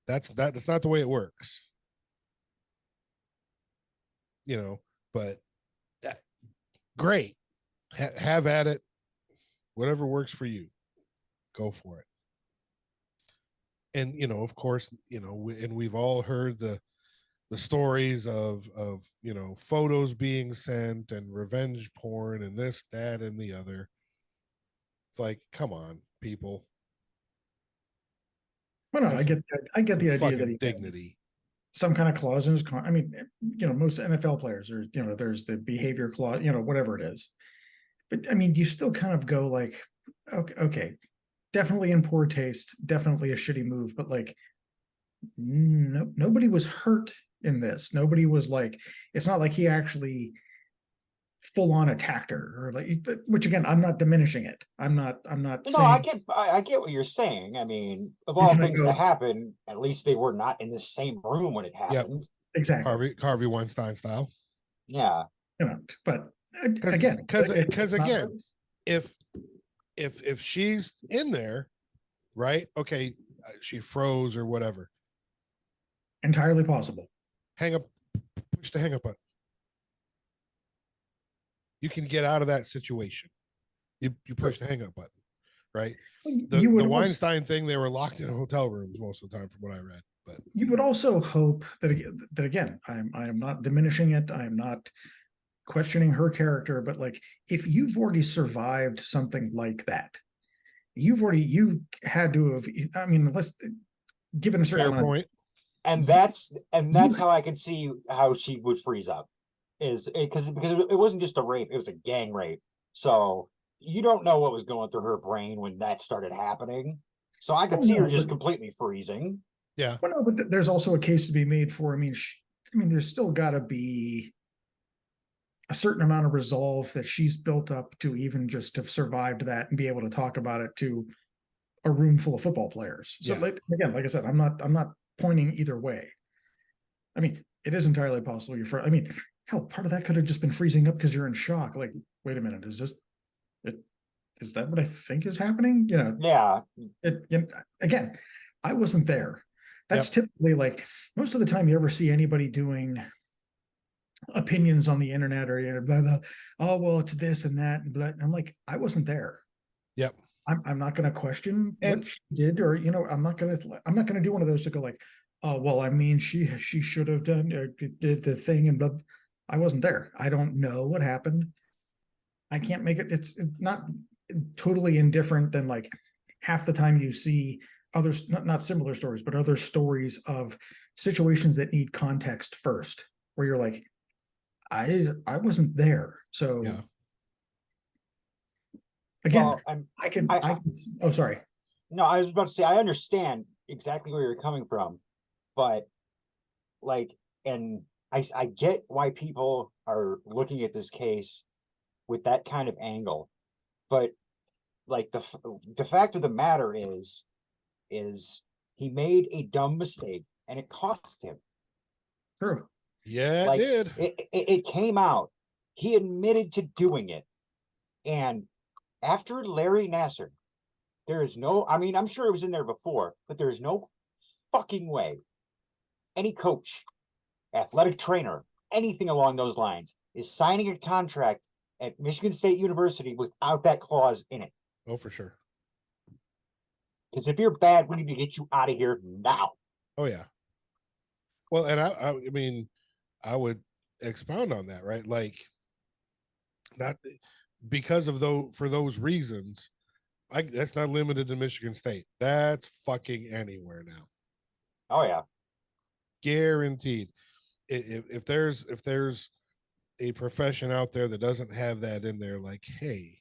That's not the way it works. But great. Have at it. Whatever works for you, go for it. And of course, and we've all heard the stories of photos being sent and revenge porn and this, that, and the other. It's like, come on, people. Well, no, I get the idea that he dignity. Some kind of clause in his I mean, most NFL players, there's the behavior clause, whatever it is. But I mean, you still kind of go like, okay, definitely in poor taste, definitely a shitty move, but like, nobody was hurt in this. Nobody was like, it's not like he actually full on attacked her or like, which again, I'm not diminishing it. I'm not No, saying, I get what you're saying. I mean, of you all can things to go, happen, at least they were not in the same room when it Yep. happened. exactly, Harvey Weinstein style. Yeah. but Because again, because it's not- again, if she's in there, right? Okay, she froze or whatever. entirely possible. Hang up, push the hang up button. You can get out of that situation. You push the hang up button, right? The You would also- Weinstein thing, they were locked in hotel rooms most of the time, from what I read. But you would also hope that again, I am not diminishing it. I am not questioning her character, but like if you've already survived something like that, you had to have, I mean, let's given a certain fair amount of, point. And You- that's how I can see how she would freeze up. Is because it wasn't just a rape, it was a gang rape. So you don't know what was going through her brain when that started happening. So I could Oh, see her no, just but- completely freezing. Yeah. well, no, but there's also a case to be made for, I mean, there's still got to be a certain amount of resolve that she's built up to even just have survived that and be able to talk about it to a room full of football players. So Yeah. like, again, like I said, I'm not pointing either way. I mean, it is entirely possible I mean, hell, part of that could have just been freezing up because you're in shock. Like, wait a minute, is that what I think is happening? Yeah. Again, I wasn't there. That's typically like most of the time you ever see anybody doing opinions on the internet or blah blah. Oh well, it's this and that and blah. I'm like, I wasn't there. Yep. I'm not going to question And- what she did, or I'm not going to do one of those to go like, oh well, I mean, she should have done did the thing and blah. I wasn't there. I don't know what happened. I can't make it. It's not totally indifferent than like half the time you see others, not similar stories, but other stories of situations that need context first, where you're like, I wasn't there. So Yeah. again, Well, oh, sorry. no, I was about to say I understand exactly where you're coming from, but like, and I get why people are looking at this case with that kind of angle, but like the fact of the matter is he made a dumb mistake and it cost him. True. Yeah, Like, it did. it came out. He admitted to doing it, and after Larry Nasser, there is no. I mean, I'm sure it was in there before, but there is no fucking way any coach, athletic trainer, anything along those lines is signing a contract at Michigan State University without that clause in it. Oh, for sure. Because if you're bad, we need to get you out of here now. Oh yeah. Well, and I mean, I would expound on that, right? Like, not because of for those reasons. That's not limited to Michigan State. That's fucking anywhere now. Oh yeah. Guaranteed. If there's a profession out there that doesn't have that in there, like, hey,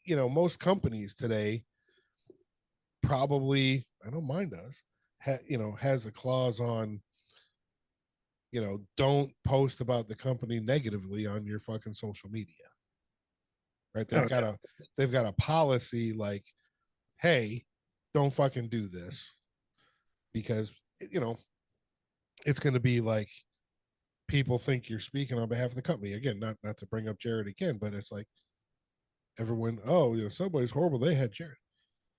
most companies today probably, I know mine does, has a clause on, don't post about the company negatively on your fucking social media. Right? They've got a policy like, hey, don't fucking do this, because it's going to be like people think you're speaking on behalf of the company. Again, not to bring up Jared again, but it's like everyone, oh, somebody's horrible, they had Jared.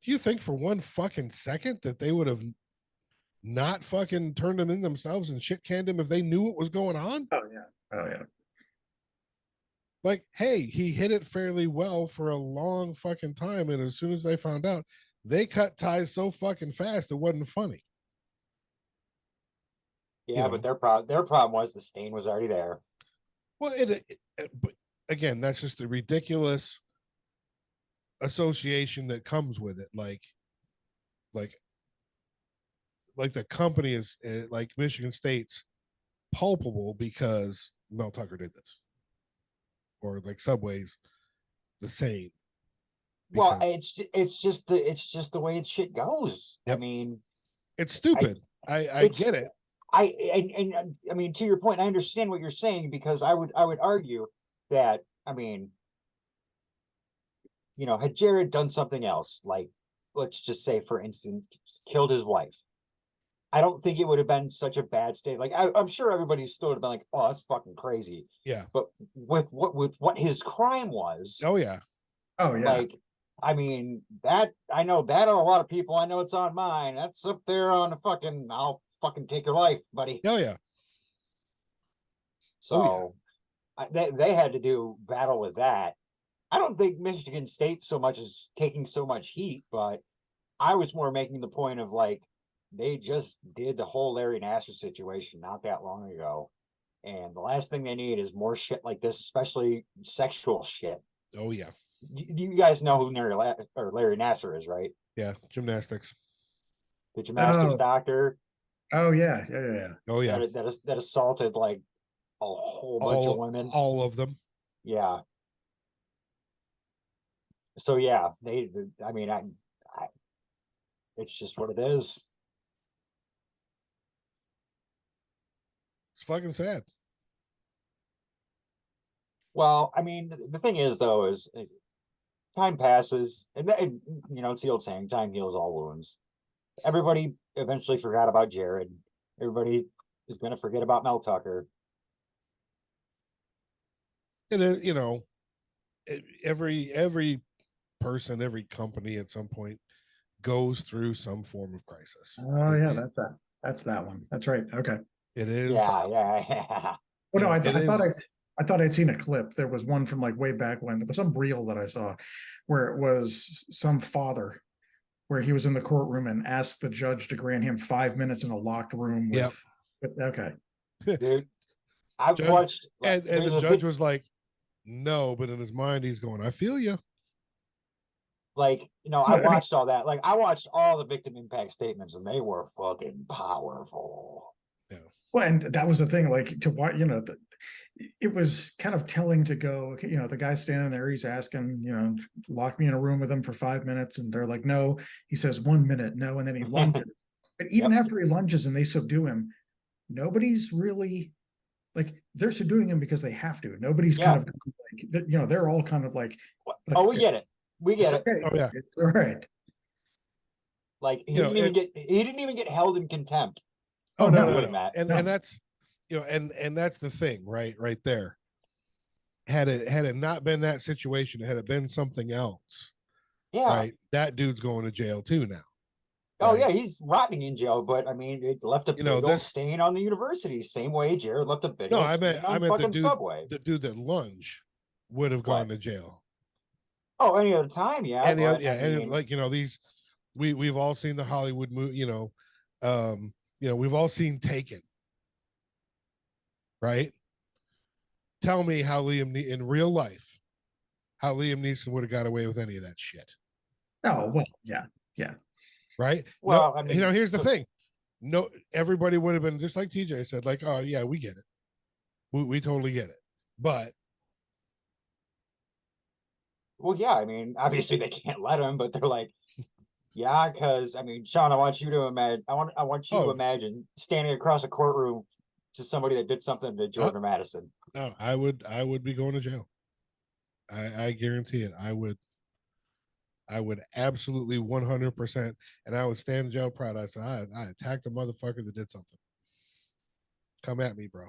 Do you think for one fucking second that they would have not fucking turned him in themselves and shit canned him if they knew what was going on? Oh yeah. Like, hey, he hit it fairly well for a long fucking time, and as soon as they found out, they cut ties so fucking fast it wasn't funny. Yeah, but their problem was the stain was already there. Well, but again, that's just a ridiculous association that comes with it. Like the company is like Michigan State's culpable because Mel Tucker did this, or like Subway's the same. Well, because it's just the way shit goes. Yep. I mean, it's stupid. I get it. I mean, to your point, I understand what you're saying, because I would argue that, I mean, you know, had Jared done something else, like, let's just say, for instance, killed his wife, I don't think it would have been such a bad state. Like, I'm sure everybody still would have been like, "Oh, that's fucking crazy." Yeah. But with what his crime was, Oh yeah. Oh yeah. like, I mean, that I know that on a lot of people. I know it's on mine. That's up there on the fucking. I'll fucking take your life, buddy. Oh yeah. So they had to do battle with that. I don't think Michigan State so much is taking so much heat, but I was more making the point of, like, they just did the whole Larry Nassar situation not that long ago. And the last thing they need is more shit like this, especially sexual shit. Oh yeah. You guys know who Larry Nassar is, right? Yeah. Gymnastics. The gymnastics Oh. doctor Oh yeah. Yeah. Oh yeah. that assaulted like a whole bunch of women. All of them. Yeah. So yeah, I mean, it's just what it is. It's fucking sad. Well, I mean, the thing is, though, is time passes, and you know, it's the old saying, time heals all wounds. Everybody eventually forgot about Jared. Everybody is going to forget about Mel Tucker. It is, you know, every person, every company at some point goes through some form of crisis. Oh yeah, that's that. That's that one. That's right. Okay. It is. Yeah. Well, no, I It thought is. I thought I'd seen a clip. There was one from like way back when. There was some reel that I saw where it was some father where he was in the courtroom and asked the judge to grant him 5 minutes in a locked room with, Yep. okay. Dude, I've Judge- watched, And there's the a judge big- was like, no, but in his mind, he's going, I feel you. like, you know, Yeah, I I mean- watched all that. Like, I watched all the victim impact statements, and they were fucking powerful. Well, and that was the thing, like to what, you know, it was kind of telling to go, okay, you know, the guy's standing there, he's asking, you know, lock me in a room with him for 5 minutes. And they're like, no, he says 1 minute, no. And then he lunges. But even after he lunges and they subdue him, nobody's really like, they're subduing him because they have to. Nobody's kind of like, you know, they're all kind of like, Oh, we get it. We get it. okay, Oh yeah. it's all right. Like, he You know, didn't even get held in contempt. Oh, Oh, no, no, no, no. no. And No. and that's, you know, and that's the thing, right there. Had it not been that situation, had it been something else, Yeah. right? That dude's going to jail too now. Oh right? yeah, he's rotting in jail, but I mean, it left a You know, big old this- stain on the university. Same way Jared left a big No, old I stain meant on the fucking dude, Subway. the dude that lunged would have gone to jail. Oh, any other time, yeah. Any but, other, yeah, I and mean, like, you know, these we've all seen the Hollywood movie, you know, we've all seen Taken, right? Tell me how in real life, how Liam Neeson would have got away with any of that shit, Oh, well, yeah. right? Well, no, I mean, you know, here's the so- thing. No, everybody would have been just like TJ said, like, oh yeah, we get it. We totally get it. But well, yeah, I mean, obviously they can't let him, but they're like, yeah, because I mean, Sean, I want you to imagine. I want you to Oh. imagine standing across a courtroom to somebody that did something to Jordan Madison. no, I would be going to jail. I guarantee it. I would absolutely 100%, and I would stand in jail proud. I said, I attacked a motherfucker that did something. Come at me, bro.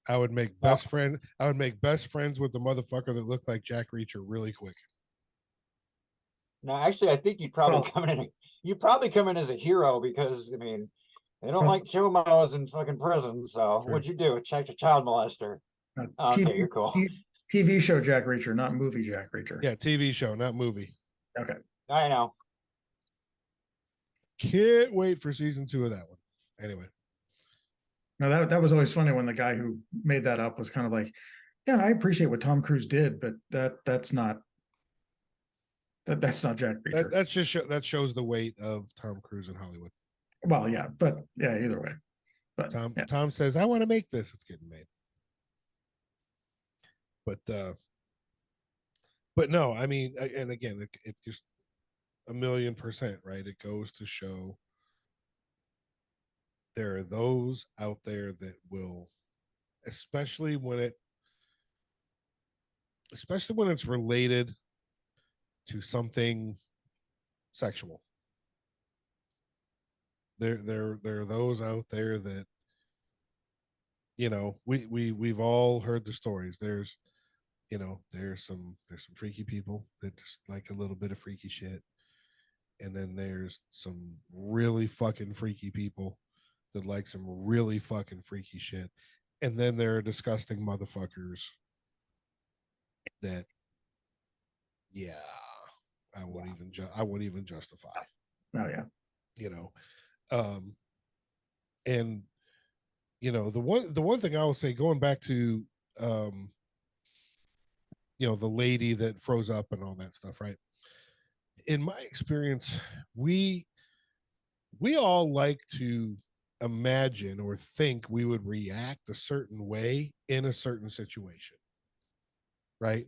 I would make best friend. I would make best friends with the motherfucker that looked like Jack Reacher really quick. No, actually, I think you'd probably Well- come in. You'd probably come in as a hero because I mean, they don't Well- like chomos in fucking prison. So True. what'd you do? Check your child molester. Okay, you're cool. TV show Jack Reacher, not movie Jack Reacher. Yeah, TV show, not movie. Okay. I know. Can't wait for season 2 of that one. Anyway, Now that was always funny when the guy who made that up was kind of like, yeah, I appreciate what Tom Cruise did, but that's not Jack Reacher. that's just that shows the weight of Tom Cruise in Hollywood. Well, yeah, but yeah, either way. But yeah. Tom says, I want to make this. It's getting made. But no, I mean, and again, it just 1,000,000%, right? It goes to show there are those out there that will, especially when it's related to something sexual. There are those out there that, you know, we've all heard the stories. There's, you know, there's some freaky people that just like a little bit of freaky shit, and then there's some really fucking freaky people that like some really fucking freaky shit, and then there are disgusting motherfuckers that, yeah, I won't even justify, Oh yeah. you know. And you know, the one thing I will say, going back to you know, the lady that froze up and all that stuff, right? In my experience, we all like to imagine or think we would react a certain way in a certain situation, right?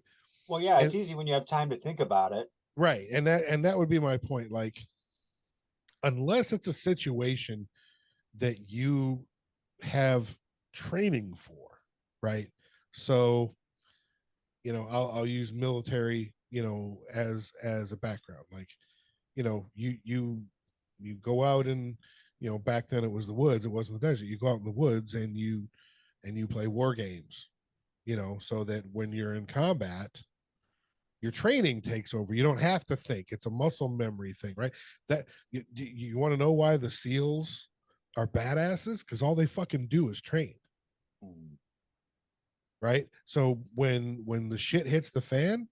Well, yeah, it's And- easy when you have time to think about it. Right. And that would be my point. Like, unless it's a situation that you have training for, right? So, you know, I'll use military, you know, as a background. Like, you know, you go out and, you know, back then it was the woods, it wasn't the desert. You go out in the woods and you play war games, you know, so that when you're in combat, your training takes over. You don't have to think. It's a muscle memory thing, right? That you want to know why the SEALs are badasses? Because all they fucking do is train, Mm. right? So when the shit hits the fan,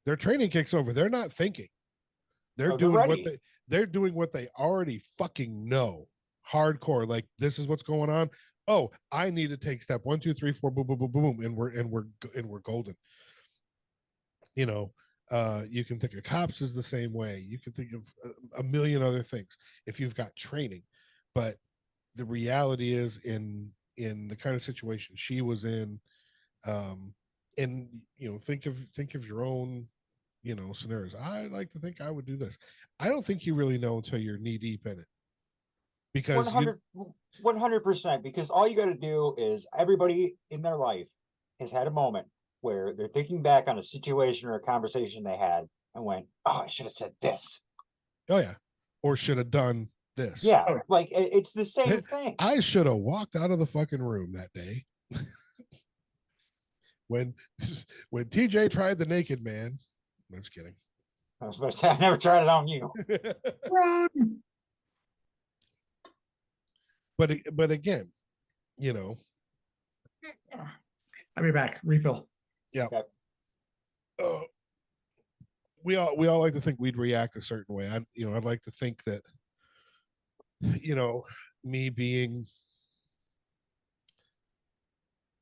their training kicks over. They're not thinking. They're Oh, they're doing what ready. they're doing what they already fucking know. Hardcore. Like, this is what's going on. Oh, I need to take step 1, 2, 3, 4, boom, boom, boom, boom, and we're golden. You know, you can think of cops as the same way. You can think of a million other things if you've got training. But the reality is, in the kind of situation she was in, and you know, think of your own, you know, scenarios. I like to think I would do this. I don't think you really know until you're knee deep in it, because you 100%, because all you got to do is, everybody in their life has had a moment where they're thinking back on a situation or a conversation they had and went, oh, I should have said this. oh yeah, or should have done this. Yeah, Oh. like it's the same thing. I should have walked out of the fucking room that day. when TJ tried the naked man. I'm just kidding. I was about to say, I never tried it on you. Run. but again, you know, I'll be back. Refill. uh, we all like to think we'd react a certain way. I'd like to think that, you know, me being,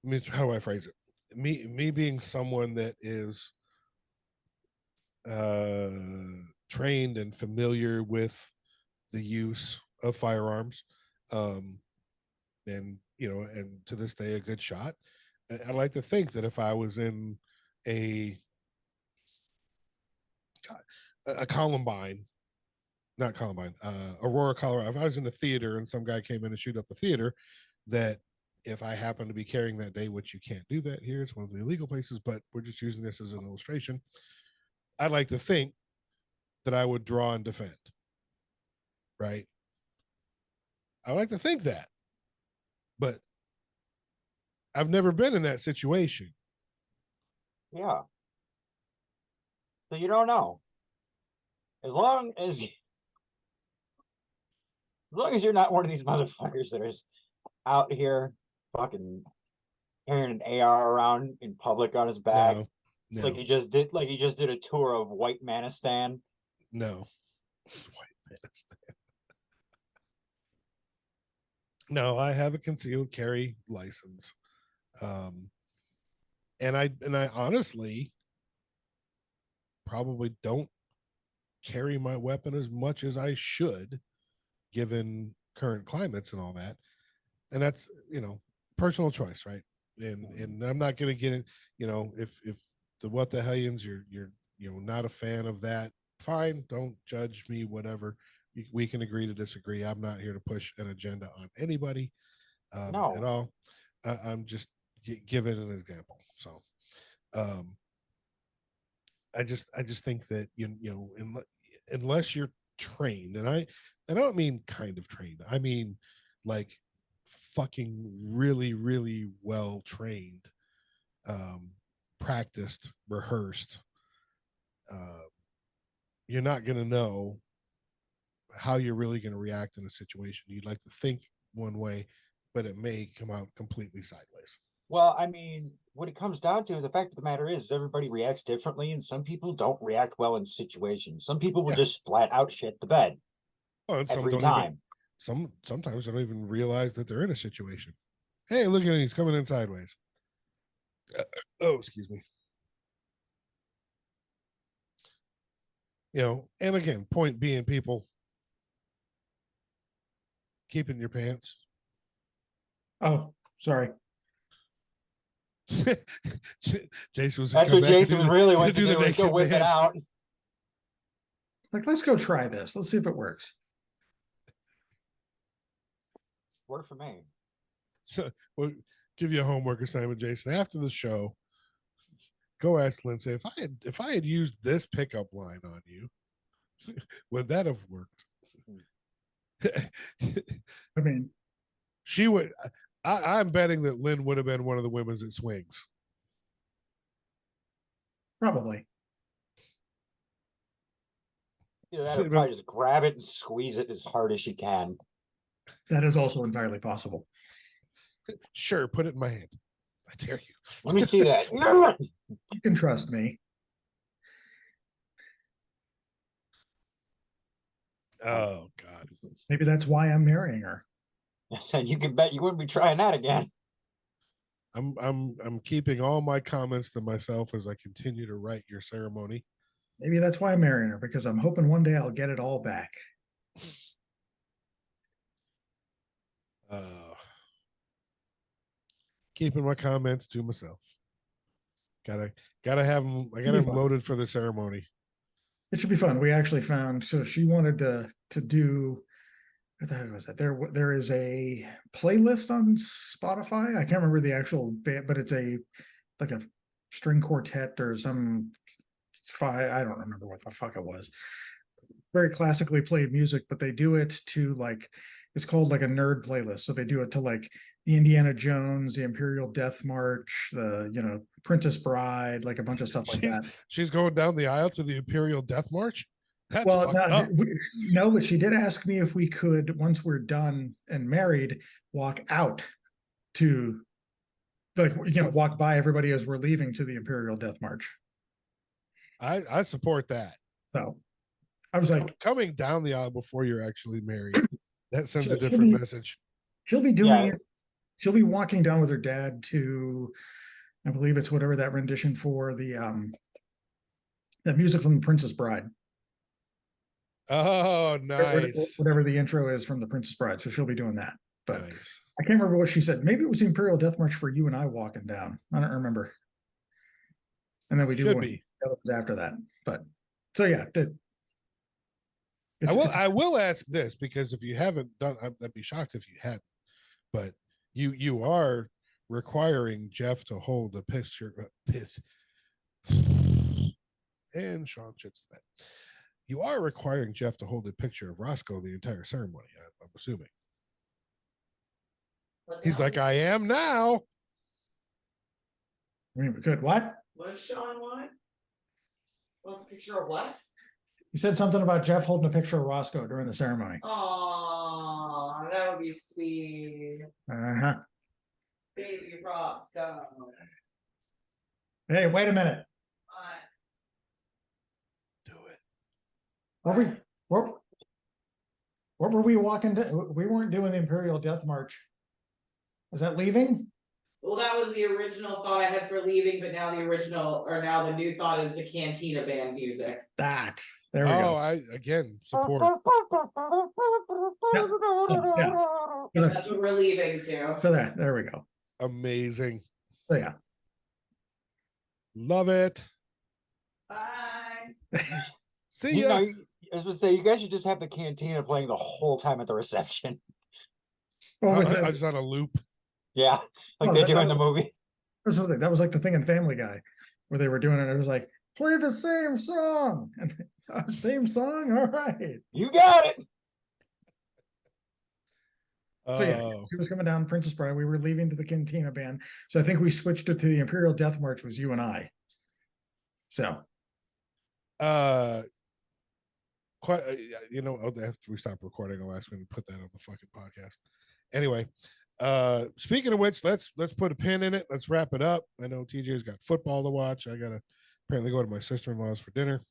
I mean, how do I phrase it? Me being someone that is trained and familiar with the use of firearms, and you know, and to this day a good shot. I'd like to think that if I was in a Columbine, not Columbine, Aurora, Colorado, if I was in the theater and some guy came in to shoot up the theater, that if I happen to be carrying that day, which you can't do that here, it's one of the illegal places, but we're just using this as an illustration. I'd like to think that I would draw and defend, right? I like to think that, but I've never been in that situation. Yeah. So you don't know. As long as you're not one of these motherfuckers that is out here fucking carrying an AR around in public on his back, No. like he just did a tour of White Manistan. No. White Manistan. No, I have a concealed carry license. And I honestly probably don't carry my weapon as much as I should, given current climates and all that. And that's, you know, personal choice, right? And I'm not going to get it, you know, if the What the Hellions, you're you know, not a fan of that, fine, don't judge me, whatever. we can agree to disagree. I'm not here to push an agenda on anybody No. at all. I'm just giving an example. So, I just think that unless you're trained, and I don't mean kind of trained. I mean like fucking really, really well trained, practiced, rehearsed. You're not going to know how you're really going to react in a situation. You'd like to think one way, but it may come out completely sideways. Well, I mean, what it comes down to, the fact of the matter is everybody reacts differently, and some people don't react well in situations. Some people will Yeah. just flat out shit the bed Oh, and some every don't time. sometimes don't even realize that they're in a situation. Hey, look at him, he's coming in sideways. Oh, excuse me. And again, point being, people, keep in your pants. Oh, sorry. Jason was That's what Jason really went to do, was go naked whip it man. out. It's like, let's go try this. Let's see if it works. Worked for me. So we'll give you a homework assignment, Jason. After the show, go ask Lindsay, if I had used this pickup line on you, would that have worked? I mean, She would. I'm betting that Lynn would have been one of the women's that swings. probably. Either that or probably just grab it and squeeze it as hard as she can. That is also entirely possible. Sure, put it in my hand. I dare you. Let me see that. You can trust me. Oh God. Maybe that's why I'm marrying her. I said you can bet you wouldn't be trying that again. I'm keeping all my comments to myself as I continue to write your ceremony. Maybe that's why I'm marrying her, because I'm hoping one day I'll get it all back. Keeping my comments to myself. Gotta have them. I gotta have them loaded for the ceremony. It should be fun. We actually found, so she wanted to do, what the heck was that? There is a playlist on Spotify. I can't remember the actual band, but it's like a string quartet or some I don't remember what the fuck it was. Very classically played music, but they do it to like, it's called like a nerd playlist. So they do it to like the Indiana Jones, the Imperial Death March, the Princess Bride, like a bunch of stuff like that. She's going down the aisle to the Imperial Death March. That's Well, fucked up. no, but she did ask me if we could, once we're done and married, walk out to, like, walk by everybody as we're leaving to the Imperial Death March. I support that. So I was like, coming down the aisle before you're actually married, that sends a She'll different be- message. she'll be doing it. She'll be walking down with her dad to, I believe it's whatever that rendition for the that music from the Princess Bride. Oh, nice. Whatever the intro is from the Princess Bride. So she'll be doing that. But Nice. I can't remember what she said. Maybe it was the Imperial Death March for you and I walking down. I don't remember. And then we do Should one be. after that. But so yeah, I will ask this, because if you haven't done, I'd be shocked if you hadn't. But you are requiring Jeff to hold a picture. And Sean shits that. You are requiring Jeff to hold a picture of Roscoe the entire ceremony, I'm assuming. He's like, I am now. I mean, we could. What? What does Sean want? Wants a picture of what? You said something about Jeff holding a picture of Roscoe during the ceremony. Aw, that would be sweet. Uh-huh. Baby Roscoe. Hey, wait a minute. Do it. What were we walking to? We weren't doing the Imperial Death March. Was that leaving? Well, that was the original thought I had for leaving, but now the new thought is the Cantina band music. That. There we Oh, go. I again support. Yeah. That's what we're leaving to. So there we go. Amazing. So yeah. Love it. Bye. See You ya. know, I was gonna say, you guys should just have the cantina playing the whole time at the reception. What was I it? was on a loop. Yeah, like Oh, they that- do that in the was- movie. That was like the thing in Family Guy where they were doing it. It was like, play the same song. And same song. All right. You got it. So yeah, Oh, she was coming down Princess Bride. We were leaving to the Cantina Band. So I think we switched it to the Imperial Death March was you and I. So quite. You know, after we stopped recording, I'll ask me to put that on the fucking podcast. Anyway, speaking of which, let's put a pin in it. Let's wrap it up. I know TJ's got football to watch. I gotta apparently go to my sister-in-law's for dinner.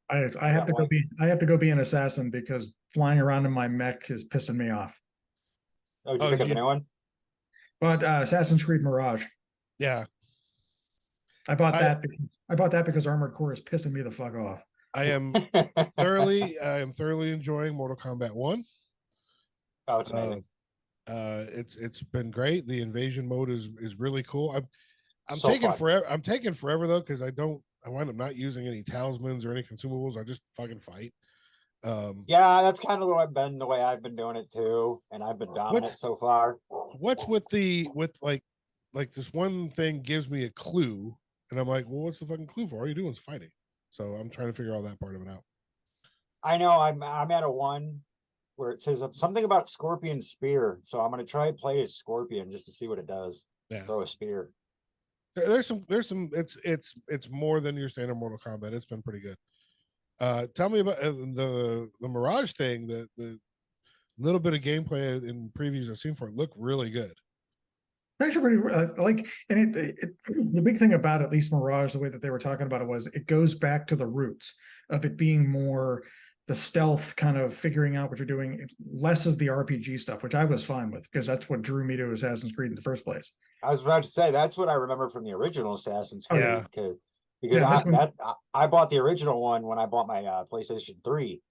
I have to go be an assassin because flying around in my mech is pissing me off. Oh, did you Oh, pick up you- a new one? But Assassin's Creed Mirage, Yeah, I bought that because Armored Core is pissing me the fuck off. I am thoroughly enjoying Mortal Kombat 1. Oh, it's amazing. It's been great. The invasion mode is really cool. I'm So taking fun. forever. I'm taking forever though because I wind up not using any talismans or any consumables. I just fucking fight. Yeah, that's kind of the way I've been doing it too, and I've been dominant What's- so far. What's with like this one thing gives me a clue, and I'm like, well, what's the fucking clue for? All you're doing is fighting. So I'm trying to figure all that part of it out. I know I'm at a one where it says something about Scorpion Spear, so I'm gonna try play as Scorpion just to see what it does. Yeah. Throw a spear. There's some it's more than your standard Mortal Kombat. It's been pretty good. Tell me about the Mirage thing. The little bit of gameplay and previews I've seen for it look really good. Actually, pretty and the big thing about at least Mirage, the way that they were talking about it was it goes back to the roots of it being more the stealth kind of figuring out what you're doing, less of the RPG stuff, which I was fine with because that's what drew me to Assassin's Creed in the first place. I was about to say that's what I remember from the original Assassin's Creed. Yeah. Because Yeah, this one- I bought the original one when I bought my PlayStation 3.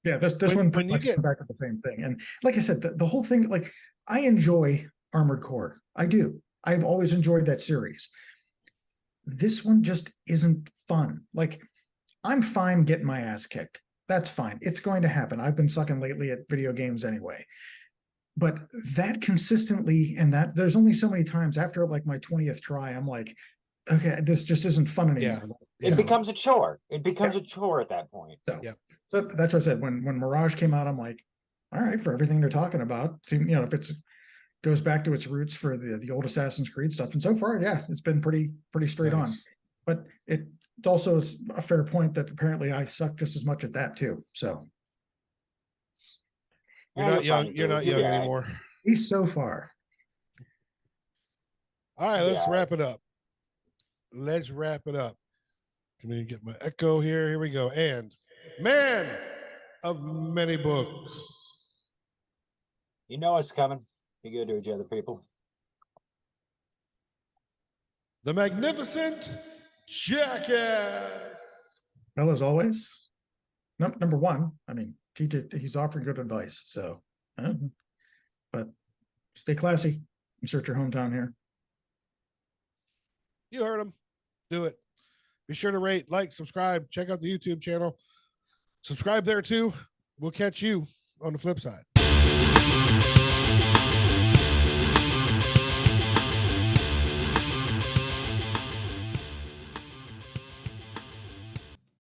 Yeah, this When one you pretty much get- comes back to the same thing. And like I said, the whole thing, like I enjoy Armored Core. I do. I've always enjoyed that series. This one just isn't fun. Like I'm fine getting my ass kicked. That's fine. It's going to happen. I've been sucking lately at video games anyway. But that consistently and that there's only so many times after like my 20th try, I'm like, okay, this just isn't fun anymore. Yeah. It becomes a chore. It becomes a chore at that point. So that's what I said. When Mirage came out, I'm like, all right, for everything they're talking about, seem if it's goes back to its roots for the old Assassin's Creed stuff. And so far, yeah, it's been pretty straight on. Nice. But it's also a fair point that apparently I suck just as much at that too. So You're Yeah, not young. fine, You're dude. not You'll young be all right. anymore. at least so far. All right, let's Yeah. wrap it up. Let's wrap it up. Can we get my echo here? Here we go. And man of many books. You know it's coming. Be good to each other, people. The magnificent jackass. Well, as always, number one, I mean, he's offering good advice. So, but stay classy. Insert your hometown here. You heard him. Do it. Be sure to rate, like, subscribe. Check out the YouTube channel. Subscribe there too. We'll catch you on the flip side.